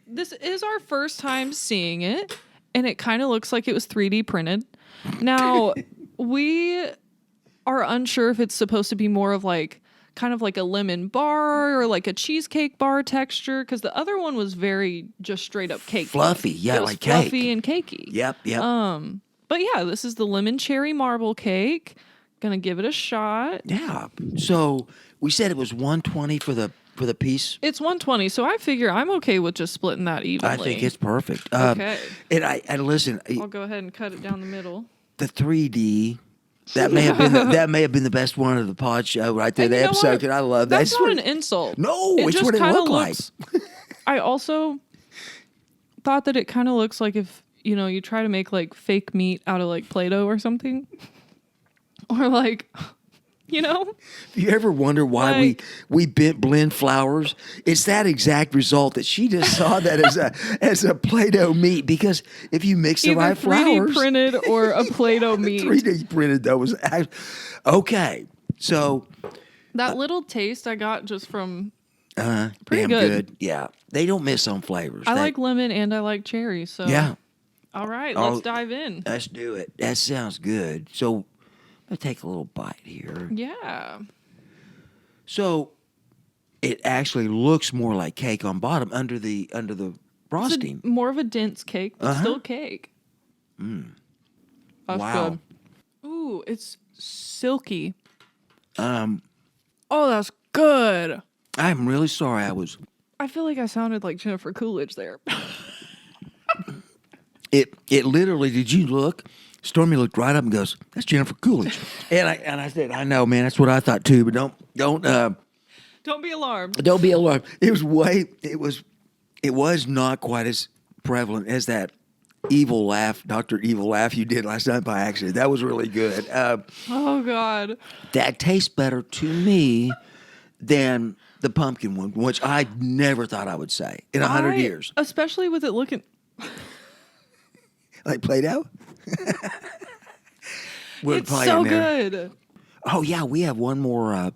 S2: This is our first time seeing it, and it kind of looks like it was 3D printed. Now, we are unsure if it's supposed to be more of kind of like a lemon bar or like a cheesecake bar texture, because the other one was very just straight up cake.
S1: Fluffy, yeah,
S2: it was
S1: like
S2: fluffy
S1: cake.
S2: and cakey.
S1: Yep.
S2: But yeah, this is the lemon cherry marble cake. Gonna give it a shot.
S1: Yeah. So we said it was 120 for the piece.
S2: It's 120, so I figure I'm okay with just splitting that evenly.
S1: I think it's perfect.
S2: Okay.
S1: And listen,
S2: I'll go ahead and cut it down the middle.
S1: the 3D. That may have been the best one of the pod show right there.
S2: And
S1: The
S2: you know
S1: episode
S2: what?
S1: that I love.
S2: That's not an insult.
S1: No, it's
S2: just
S1: what it
S2: kinda
S1: looked like.
S2: I also thought that it kind of looks like if you try to make like fake meat out of like Play-Doh or something, or like.
S1: You ever wonder why we blend flowers? It's that exact result that she just saw that as a Play-Doh meat, because if you mix the
S2: either
S1: right
S2: 3D
S1: flowers,
S2: printed or a Play-Doh meat.
S1: 3D printed though was okay. So
S2: that little taste I got just from
S1: damn
S2: pretty good.
S1: Yeah, they don't miss on flavors.
S2: I like lemon and I like cherry. So
S1: yeah.
S2: All right, let's dive in.
S1: Let's do it. That sounds good. So. I'll take a little bite here.
S2: Yeah.
S1: So it actually looks more like cake on bottom under the frosting.
S2: It's more of a dense cake, but still cake. That's
S1: Wow.
S2: good. Ooh, it's silky.
S1: Oh,
S2: that's good.
S1: I'm really sorry.
S2: I feel like I sounded like Jennifer Coolidge there.
S1: It literally. Did you look? Stormy looked right up and goes, "That's Jennifer Coolidge," and I said, "I know, man. That's what I thought too." But don't
S2: be alarmed.
S1: Don't be alarmed. It was not quite as prevalent as that evil laugh, Dr. Evil laugh you did last night by accident. That was really good.
S2: Oh God,
S1: that tastes better to me than the pumpkin one, which I never thought I would say in 100 years.
S2: Especially with it looking
S1: like Play-Doh.
S2: It's so good.
S1: Oh yeah, we have one more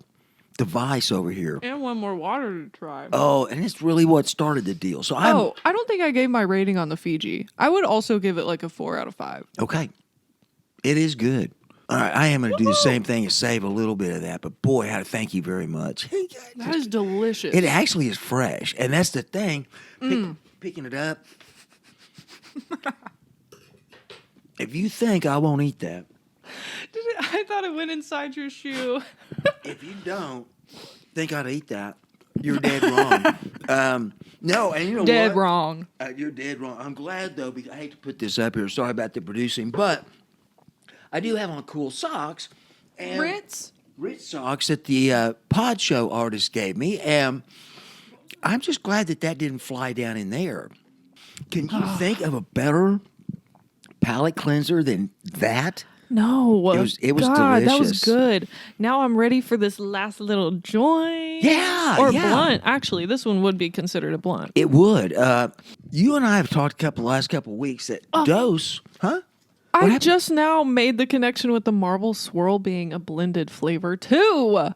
S1: device over here,
S2: and one more water to try.
S1: Oh, and it's really what started the deal. So I
S2: don't think I gave my rating on the Fiji. I would also give it like a 4 out of 5.
S1: Okay, it is good. All right, I am going to do the same thing and save a little bit of that. But boy, thank you very much.
S2: That is delicious.
S1: It actually is fresh, and that's the thing. Picking it up. If you think I won't eat that.
S2: I thought it went inside your shoe.
S1: If you don't think I'd eat that, you're dead wrong. No, and you know
S2: dead
S1: what?
S2: Wrong.
S1: You're dead wrong. I'm glad, though, because I hate to put this up here. Sorry about the producing. But I do have on cool socks. And
S2: Ritz
S1: socks that the pod show artist gave me. And I'm just glad that didn't fly down in there. Can you think of a better palate cleanser than that?
S2: No.
S1: It was
S2: God,
S1: delicious.
S2: that was good. Now I'm ready for this last little joint.
S1: Yeah.
S2: Or blunt. Actually, this one would be considered a blunt.
S1: It would. You and I have talked last couple of weeks that dose, huh?
S2: I just now made the connection with the marble swirl being a blended flavor too.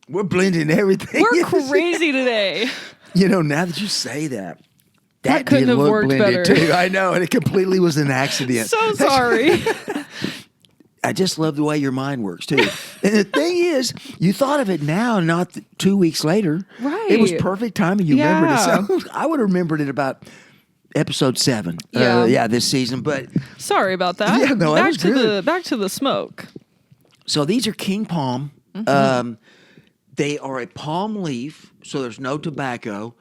S1: We're blending everything.
S2: We're crazy today.
S1: Now that you say that.
S2: That couldn't
S1: did
S2: have
S1: look
S2: worked
S1: blended
S2: better.
S1: Too. I know, and it completely was an accident.
S2: So sorry.
S1: I just love the way your mind works too. And the thing is, you thought of it now, not 2 weeks later.
S2: Right.
S1: It was perfect timing. You remembered it. So I would have remembered it about episode 7. This season. But
S2: sorry about that.
S1: Yeah, no, that was good.
S2: Back to the smoke.
S1: So these are King Palm.
S2: Mm-hmm.
S1: They are a palm leaf, so there's no tobacco.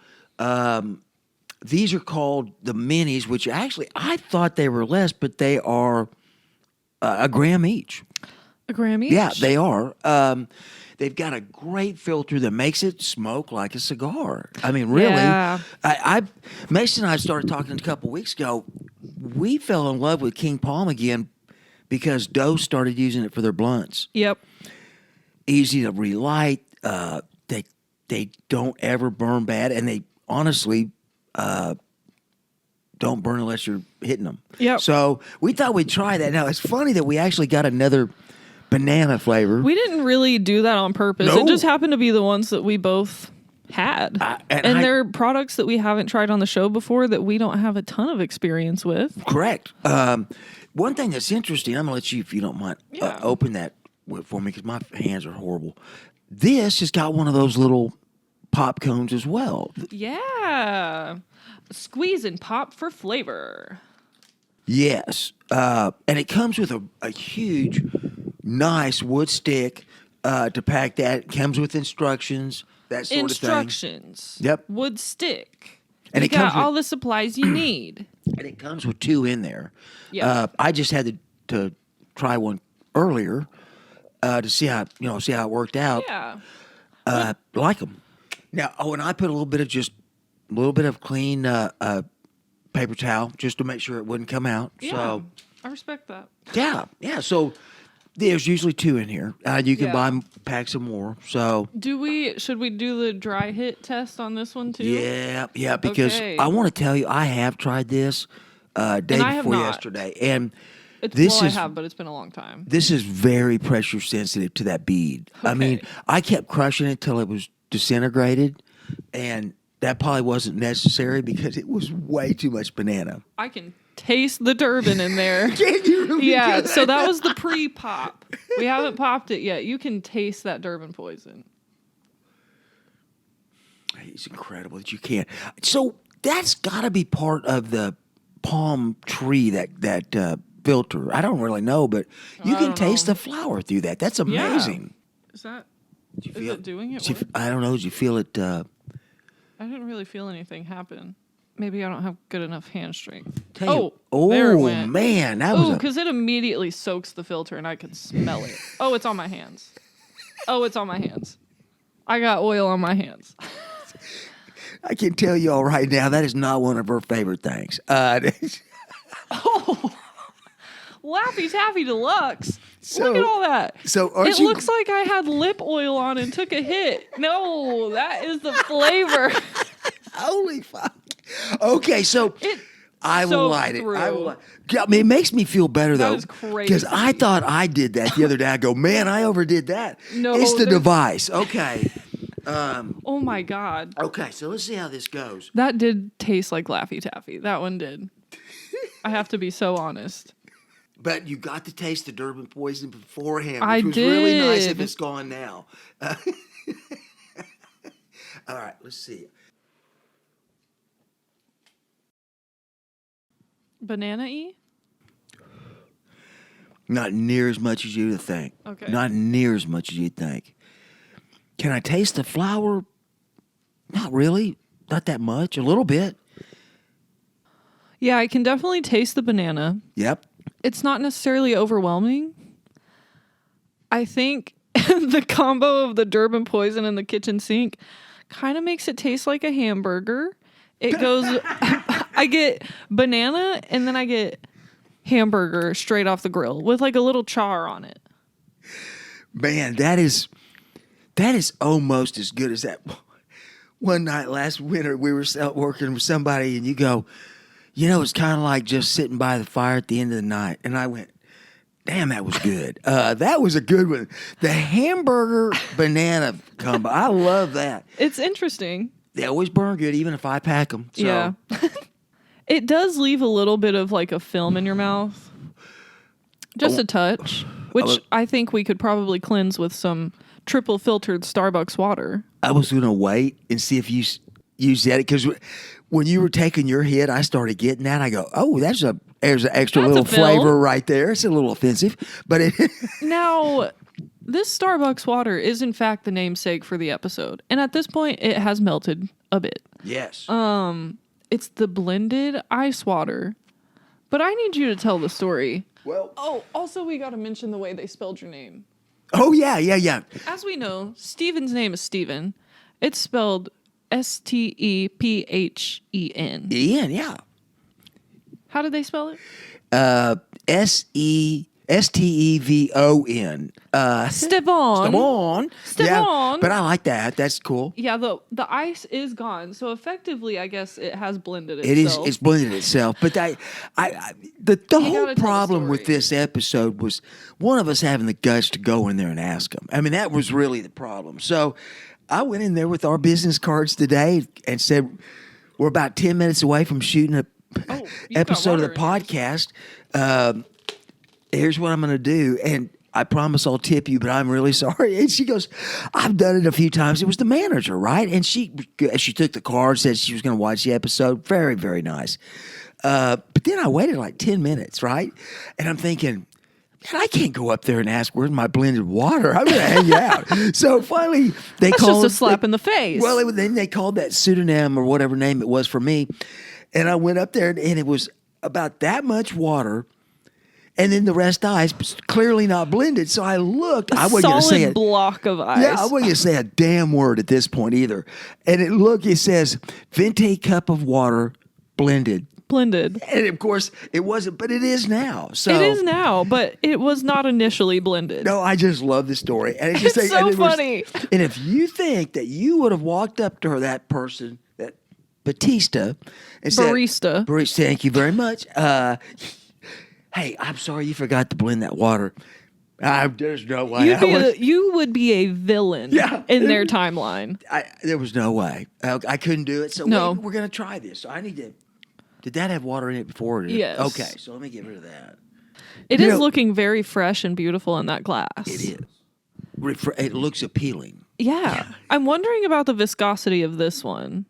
S1: These are called the minis, which actually I thought they were less, but they are a gram each.
S2: A gram each?
S1: Yeah, they are. They've got a great filter that makes it smoke like a cigar. I mean, really.
S2: Yeah.
S1: Mason and I started talking a couple weeks ago. We fell in love with King Palm again because Doe started using it for their blunts.
S2: Yep.
S1: Easy to relight. They don't ever burn bad, and they honestly don't burn unless you're hitting them.
S2: Yep.
S1: So we thought we'd try that. Now, it's funny that we actually got another banana flavor.
S2: We didn't really do that on purpose.
S1: No.
S2: It just happened to be the ones that we both had. And they're products that we haven't tried on the show before that we don't have a ton of experience with.
S1: Correct. One thing that's interesting, I'm going to let you, if you don't mind, open that for me because my hands are horrible. This has got one of those little pop cones as well.
S2: Yeah. Squeeze and pop for flavor.
S1: Yes. And it comes with a huge, nice wood stick. to pack that. It comes with instructions, that sort of thing.
S2: Instructions.
S1: Yep.
S2: Wood stick.
S1: And
S2: You
S1: it comes
S2: got all the supplies you need.
S1: And it comes with 2 in there.
S2: Yeah.
S1: I just had to try one earlier to see how it worked out.
S2: Yeah.
S1: Like them. Now, and I put a little bit of clean paper towel just to make sure it wouldn't come out.
S2: Yeah.
S1: So
S2: I respect that.
S1: yeah. So there's usually 2 in here. You can
S2: Yeah.
S1: buy packs of more. So
S2: Should we do the dry hit test on this one too?
S1: yeah. Because
S2: Okay.
S1: I want to tell you, I have tried this day
S2: I have
S1: before
S2: not.
S1: yesterday, and
S2: I have, but it's been a long time.
S1: this is very pressure sensitive to that bead. I mean,
S2: Okay.
S1: I kept crushing it till it was disintegrated, and that probably wasn't necessary because it was way too much banana.
S2: I can taste the Durban in there.
S1: Can you really
S2: Yeah,
S1: do that?
S2: so that was the pre-pop. We haven't popped it yet. You can taste that Durban poison.
S1: It's incredible that you can. So that's got to be part of the palm tree, that filter. I don't really know, but you
S2: I
S1: can
S2: don't
S1: taste
S2: know.
S1: the flower through that. That's amazing.
S2: Is that?
S1: Did you
S2: Is
S1: feel
S2: it doing it?
S1: did you-
S2: work?
S1: I don't know. Did you feel it?
S2: I didn't really feel anything happen. Maybe I don't have good enough hand strength.
S1: Tell
S2: Oh, there it
S1: oh
S2: went.
S1: man, that
S2: Oh,
S1: was a
S2: because it immediately soaks the filter and I can smell it. Oh, it's on my hands. Oh, it's on my hands. I got oil on my hands.
S1: I can tell you all right now, that is not one of her favorite things.
S2: Oh, Laffy Taffy Deluxe.
S1: So-
S2: Look at all that.
S1: so aren't
S2: It
S1: you-
S2: looks like I had lip oil on and took a hit. No, that is the flavor.
S1: Holy fuck. Okay, so
S2: It
S1: I will
S2: soaked
S1: light it. I will
S2: through.
S1: light. I mean, it makes me feel better
S2: That
S1: though.
S2: is crazy.
S1: Because I thought I did that the other day. I go, man, I overdid that.
S2: No,
S1: it's the
S2: there's-
S1: device. Okay.
S2: Oh my God.
S1: Okay, so let's see how this goes.
S2: That did taste like Laffy Taffy. That one did. I have to be so honest.
S1: But you got to taste the Durban poison beforehand, which
S2: I
S1: was really nice if
S2: did.
S1: it's gone now. All right, let's see.
S2: Banana-y?
S1: Not near as much as you would think.
S2: Okay.
S1: Not near as much as you'd think. Can I taste the flour? Not really. Not that much. A little bit.
S2: Yeah, I can definitely taste the banana.
S1: Yep.
S2: It's not necessarily overwhelming. I think the combo of the Durban poison and the kitchen sink kind of makes it taste like a hamburger. It goes, I get banana and then I get hamburger straight off the grill with like a little char on it.
S1: Man, that is almost as good as that. One night last winter, we were out working with somebody, and you go, it's kind of like just sitting by the fire at the end of the night. And I went, damn, that was good. That was a good one. The hamburger banana combo, I love that.
S2: It's interesting.
S1: They always burn good, even if I pack them. So.
S2: Yeah. It does leave a little bit of like a film in your mouth. Just a touch, which I think we could probably cleanse with some triple filtered Starbucks water.
S1: I was going to wait and see if you use that, because when you were taking your hit, I started getting that. I go, oh, there's an extra
S2: That's
S1: little
S2: a film.
S1: flavor right there. It's a little offensive, but it
S2: Now, this Starbucks water is in fact the namesake for the episode. And at this point, it has melted a bit.
S1: yes.
S2: It's the blended ice water. But I need you to tell the story.
S1: Well,
S2: Oh, also we got to mention the way they spelled your name.
S1: oh yeah.
S2: As we know, Steven's name is Steven. It's spelled Stephen.
S1: Ian, yeah.
S2: How did they spell it?
S1: Stevon.
S2: Stevon.
S1: Stevon. Yeah,
S2: Stevon.
S1: but I like that. That's cool.
S2: Yeah, the ice is gone, so effectively, I guess it has blended
S1: It is.
S2: itself.
S1: It's blended itself. But the whole
S2: gotta tell the
S1: problem with
S2: story.
S1: this episode was one of us having the guts to go in there and ask them. I mean, that was really the problem. So I went in there with our business cards today and said, we're about 10 minutes away from shooting a
S2: got
S1: episode of the
S2: water in
S1: podcast. Here's what I'm going to do. And I promise I'll tip you, but I'm really sorry. And she goes, I've done it a few times. It was the manager, right? And she took the card, said she was going to watch the episode. Very, very nice. But then I waited like 10 minutes, right? And I'm thinking, And I can't go up there and ask, where's my blended water? I'm going to hang out. So finally, they
S2: That's
S1: called.
S2: just a slap in the face.
S1: Well, then they called that pseudonym or whatever name it was for me. And I went up there and it was about that much water. And then the rest ice, clearly not blended. So I looked. I wasn't going to say
S2: solid
S1: it.
S2: block of ice.
S1: Yeah, I wasn't going to say a damn word at this point either. And it says, Venti cup of water blended.
S2: Blended.
S1: And of course, it wasn't, but it is now. So
S2: It is now, but it was not initially blended.
S1: No, I just love the story. And it's just
S2: It's so funny.
S1: And if you think that you would have walked up to her, that person, that Batista, and said,
S2: Barista.
S1: Thank you very much. Hey, I'm sorry you forgot to blend that water. There's no way.
S2: You would be a villain in their timeline.
S1: There was no way. I couldn't do it. So
S2: No.
S1: we're going to try this. So I need to. Did that have water in it before?
S2: Yes.
S1: Okay, so let me get rid of that.
S2: It is looking very fresh and beautiful in that glass.
S1: It is. It looks appealing.
S2: Yeah. I'm wondering about the viscosity of this one.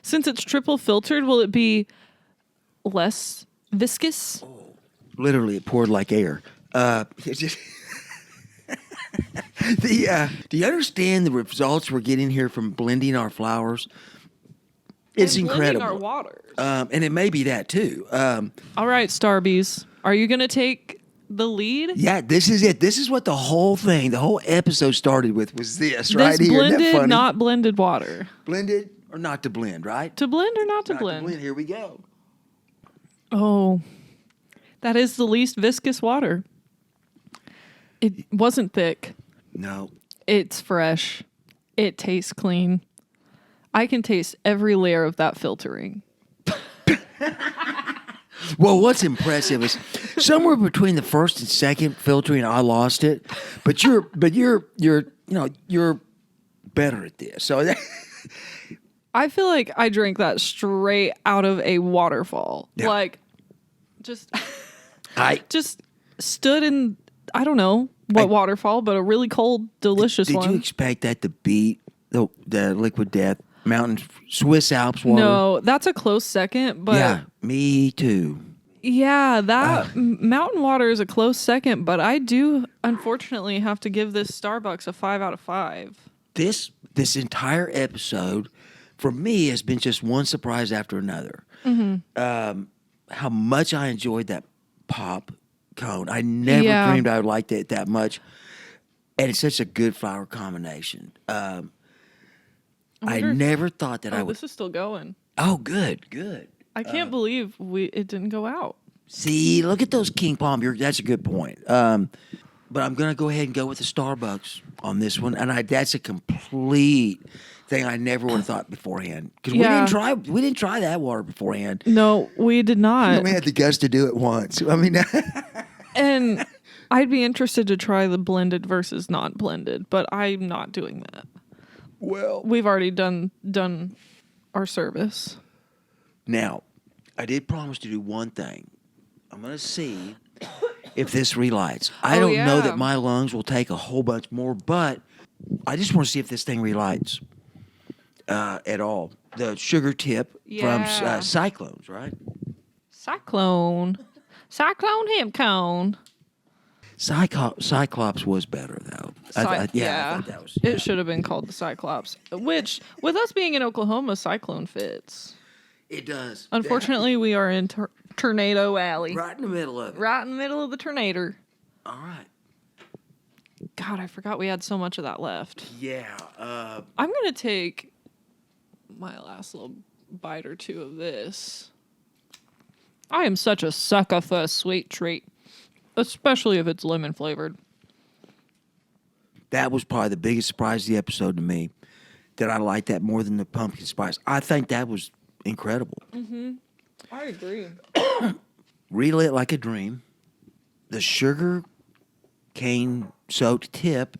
S2: Since it's triple filtered, will it be less viscous?
S1: Literally, it poured like air. It's just do you understand the results we're getting here from blending our flowers? It's
S2: and
S1: incredible.
S2: Blending our waters.
S1: And it may be that too.
S2: All right, Starbies. Are you going to take the lead?
S1: Yeah, this is it. This is what the whole episode started with was this right
S2: this
S1: here. Isn't that
S2: blended,
S1: funny?
S2: not blended water.
S1: Blended or not to blend, right?
S2: To blend or not to
S1: Not
S2: blend?
S1: to blend. Here we go.
S2: Oh, that is the least viscous water. It wasn't thick.
S1: No.
S2: It's fresh. It tastes clean. I can taste every layer of that filtering.
S1: Well, what's impressive is somewhere between the first and second filtering, I lost it. But you're better at this. So
S2: I feel like I drank that straight out of a waterfall.
S1: Yeah.
S2: Like, just stood in, I don't know what waterfall, but a really cold, delicious
S1: did
S2: one.
S1: you expect that to beat the Liquid Death Mountain Swiss Alps water?
S2: No, that's a close second, but
S1: yeah, me too.
S2: yeah, that mountain water is a close second, but I do unfortunately have to give this Starbucks a 5 out of 5.
S1: This entire episode for me has been just one surprise after another.
S2: Mm-hmm.
S1: How much I enjoyed that pop cone. I never dreamed I would like it that much. And it's such a good flower combination. I never thought that I would.
S2: This is still going.
S1: Oh, good.
S2: I can't believe it didn't go out.
S1: See, look at those King Palm. That's a good point. But I'm going to go ahead and go with the Starbucks on this one. And that's a complete thing I never would have thought beforehand. Because we didn't try that water beforehand.
S2: No, we did not.
S1: We only had the guts to do it once. I mean,
S2: and I'd be interested to try the blended versus not blended, but I'm not doing that.
S1: Well,
S2: we've already done our service.
S1: Now, I did promise to do one thing. I'm going to see if this relights. I don't know that my lungs will take a whole bunch more, but I just want to see if this thing relights at all. The sugar tip from Cyclones, right?
S2: Cyclone hemp cone.
S1: Cyclops was better, though. I thought that was...
S2: It should have been called the Cyclops, which, with us being in Oklahoma, Cyclone fits.
S1: It does.
S2: Unfortunately, we are in Tornado Alley.
S1: Right in the middle of it.
S2: Right in the middle of the tornado.
S1: All right.
S2: God, I forgot we had so much of that left.
S1: Yeah.
S2: I'm going to take my last little bite or two of this. I am such a sucker for a sweet treat, especially if it's lemon flavored.
S1: That was probably the biggest surprise of the episode to me, that I liked that more than the pumpkin spice. I think that was incredible.
S2: Mm-hmm. I agree.
S1: Relit like a dream. The sugar cane soaked tip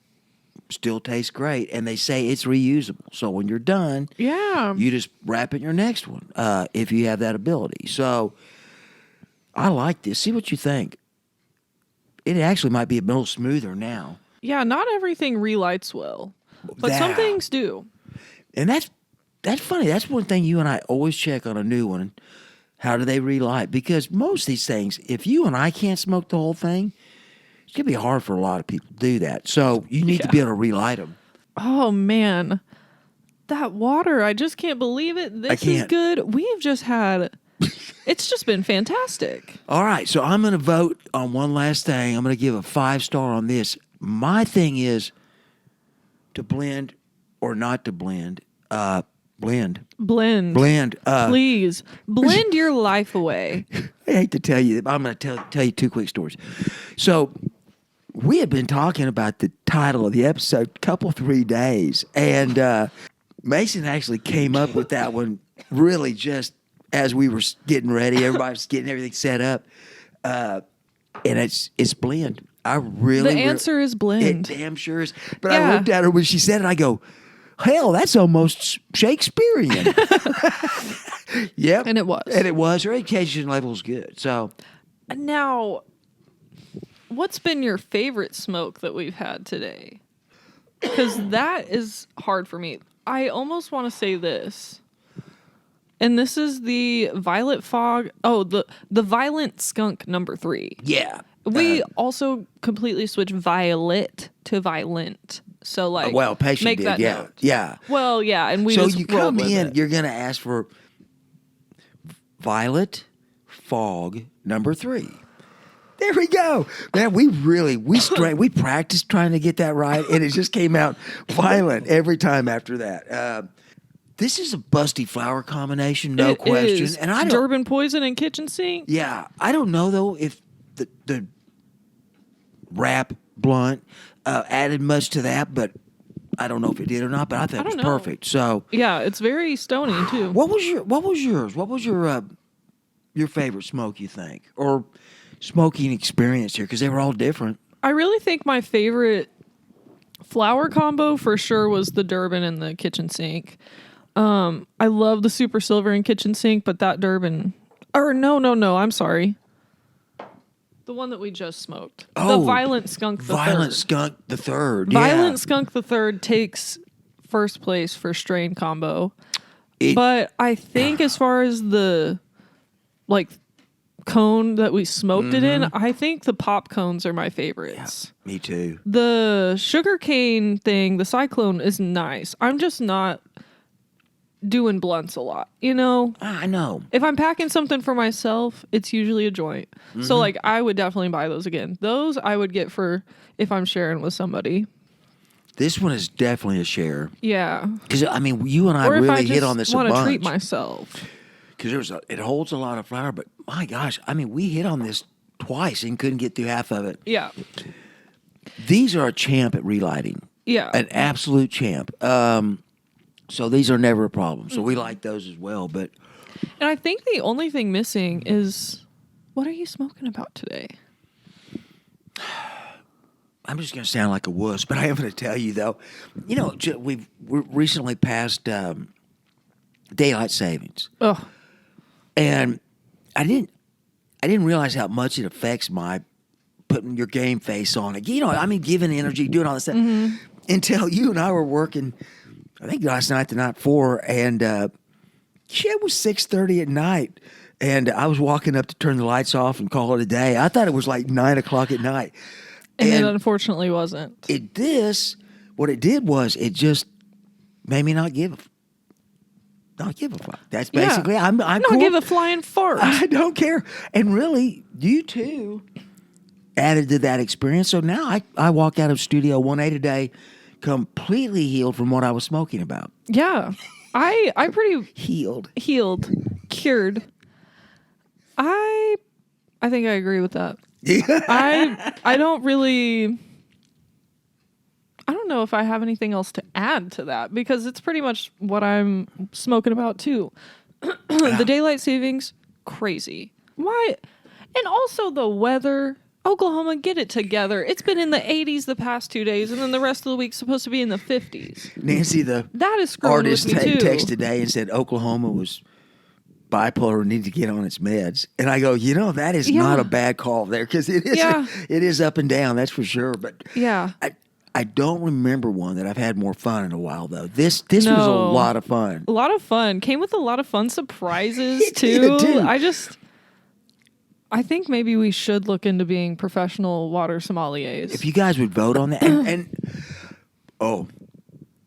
S1: still tastes great, and they say it's reusable. So when you're done, you just wrap it in your next one if you have that ability. So I like this. See what you think. It actually might be a little smoother now.
S2: Yeah, not everything relights well, but some things do.
S1: And that's funny. That's one thing you and I always check on a new one. How do they relight? Because most of these things, if you and I can't smoke the whole thing, It's going to be hard for a lot of people to do that. So you need to be able to relight them.
S2: Oh, man. That water, I just can't believe it. This is good. We have just had... It's just been fantastic.
S1: All right, so I'm going to vote on one last thing. I'm going to give a 5-star on this. My thing is to blend or not to blend. Blend.
S2: Please. Blend your life away.
S1: I hate to tell you, I'm going to tell you 2 quick stories. So we had been talking about the title of the episode a couple, 3 days, and Mason actually came up with that one really just as we were getting ready. Everybody was getting everything set up, and it's blend. I really
S2: the answer is blend.
S1: It damn sure is. But I looked at her when she said it. I go, hell, that's almost Shakespearean. Yep,
S2: and it was.
S1: And it was. Her education level was good. So
S2: now, what's been your favorite smoke that we've had today? Because that is hard for me. I almost want to say this. And this is the Violet Fog. Oh, the Violent Skunk number 3.
S1: Yeah.
S2: We also completely switched violet to violent. So like,
S1: patient
S2: make
S1: did,
S2: that
S1: yeah,
S2: note.
S1: yeah.
S2: Well, yeah, and we
S1: so
S2: just
S1: you come in,
S2: it.
S1: You're gonna ask for Violet Fog number 3. There we go, man. We practiced trying to get that right, and it just came out violent every time after that. This is a busty flower combination, no question.
S2: Is.
S1: And I don't,
S2: Durban poison and kitchen sink.
S1: Yeah, I don't know though if the wrap blunt added much to that, but I don't know if it did or not. But I thought it was perfect. So
S2: yeah, it's very stony too.
S1: What was yours? What was your favorite smoke? You think, or smoking experience here? Because they were all different.
S2: I really think my favorite flower combo for sure was the Durban and the kitchen sink. I love the super silver and kitchen sink, but that Durban, or no, I'm sorry. The one that we just smoked.
S1: Oh,
S2: the Violent Skunk the
S1: Violent
S2: Third.
S1: Skunk the Third.
S2: Violent Skunk the Third takes first place for strain combo. But I think as far as the like cone that we smoked it in, I think the pop cones are my favorites.
S1: Yeah, me too.
S2: The sugarcane thing, the Cyclone, is nice. I'm just not doing blunts a lot, you know?
S1: I know.
S2: If I'm packing something for myself, it's usually a joint. So like I would definitely buy those again. Those I would get for if I'm sharing with somebody.
S1: This one is definitely a share.
S2: Yeah.
S1: Because I mean, you and I
S2: or
S1: really hit on this a bunch.
S2: Or if I just want to treat myself.
S1: Because it holds a lot of flower, but my gosh, I mean, we hit on this twice and couldn't get through half of it.
S2: Yeah.
S1: These are a champ at relighting.
S2: Yeah.
S1: An absolute champ. So these are never a problem. So we like those as well. But
S2: and I think the only thing missing is, what are you smoking about today?
S1: I'm just going to sound like a wuss, but I am going to tell you though. You know, we recently passed daylight savings.
S2: Oh.
S1: And I didn't realize how much it affects my putting your game face on it. You know, I mean, giving energy, doing all this stuff. Until you and I were working, I think last night, the night before, and it was 6:30 at night, and I was walking up to turn the lights off and call it a day. I thought it was like 9 o'clock at night.
S2: And it unfortunately wasn't.
S1: What it did was it just made me not give a fuck. That's basically, I'm
S2: not
S1: cool.
S2: give a flying fart.
S1: I don't care. And really, you too added to that experience. So now I walk out of Studio 1A today completely healed from what I was smoking about.
S2: Yeah. I pretty
S1: healed,
S2: cured. I think I agree with that. I don't really, I don't know if I have anything else to add to that because it's pretty much what I'm smoking about too. The daylight savings, crazy. Why? And also the weather. Oklahoma, get it together. It's been in the 80s the past 2 days, and then the rest of the week's supposed to be in the 50s.
S1: Nancy, the
S2: that is screwing
S1: artist,
S2: with me too.
S1: texted today and said Oklahoma was bipolar and needed to get on its meds. And I go, that is not a bad call there because it is it is up and down, that's for sure. But I don't remember one that I've had more fun in a while though. This was a lot of fun.
S2: A lot of fun. Came with a lot of fun surprises too. I think maybe we should look into being professional water sommeliers.
S1: If you guys would vote on that. And oh,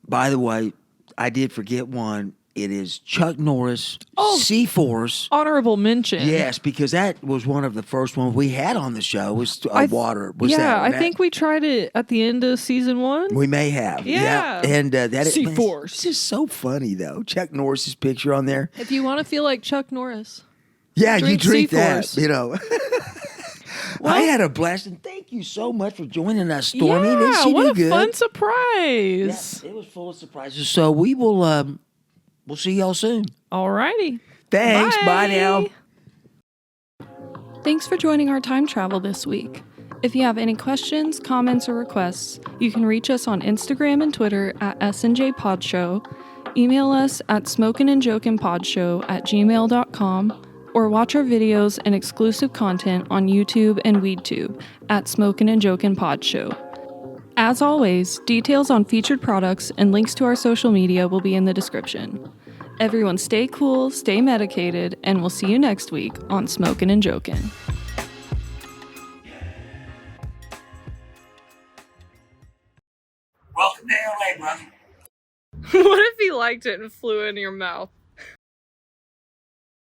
S1: by the way, I did forget one. It is Chuck Norris, C-Force.
S2: Honorable mention.
S1: Yes, because that was one of the first ones we had on the show was water.
S2: I think we tried it at the end of season 1.
S1: We may have.
S2: Yeah.
S1: And that
S2: C-Force.
S1: It's just so funny, though. Chuck Norris's picture on there.
S2: If you want to feel like Chuck Norris.
S1: Yeah, you drink
S2: C-Force.
S1: that, you know. Well, I had a blast, and thank you so much for joining us, Stormy.
S2: Yeah,
S1: She
S2: what
S1: did
S2: a
S1: good.
S2: fun surprise.
S1: Yeah, it was full of surprises. So we will we'll see y'all soon.
S2: All righty.
S1: Thanks. Bye now.
S2: Thanks for joining our time travel this week. If you have any questions, comments, or requests, you can reach us on Instagram and Twitter at SNJPodShow, email us at smokinandjokingpodshow@gmail.com, or watch our videos and exclusive content on YouTube and WeedTube at Smokin' and Jokin' Pod Show. As always, details on featured products and links to our social media will be in the description. Everyone stay cool, stay medicated, and we'll see you next week on Smokin' and Jokin'.
S1: Welcome to LA, brother.
S2: What if he liked it and flew into your mouth?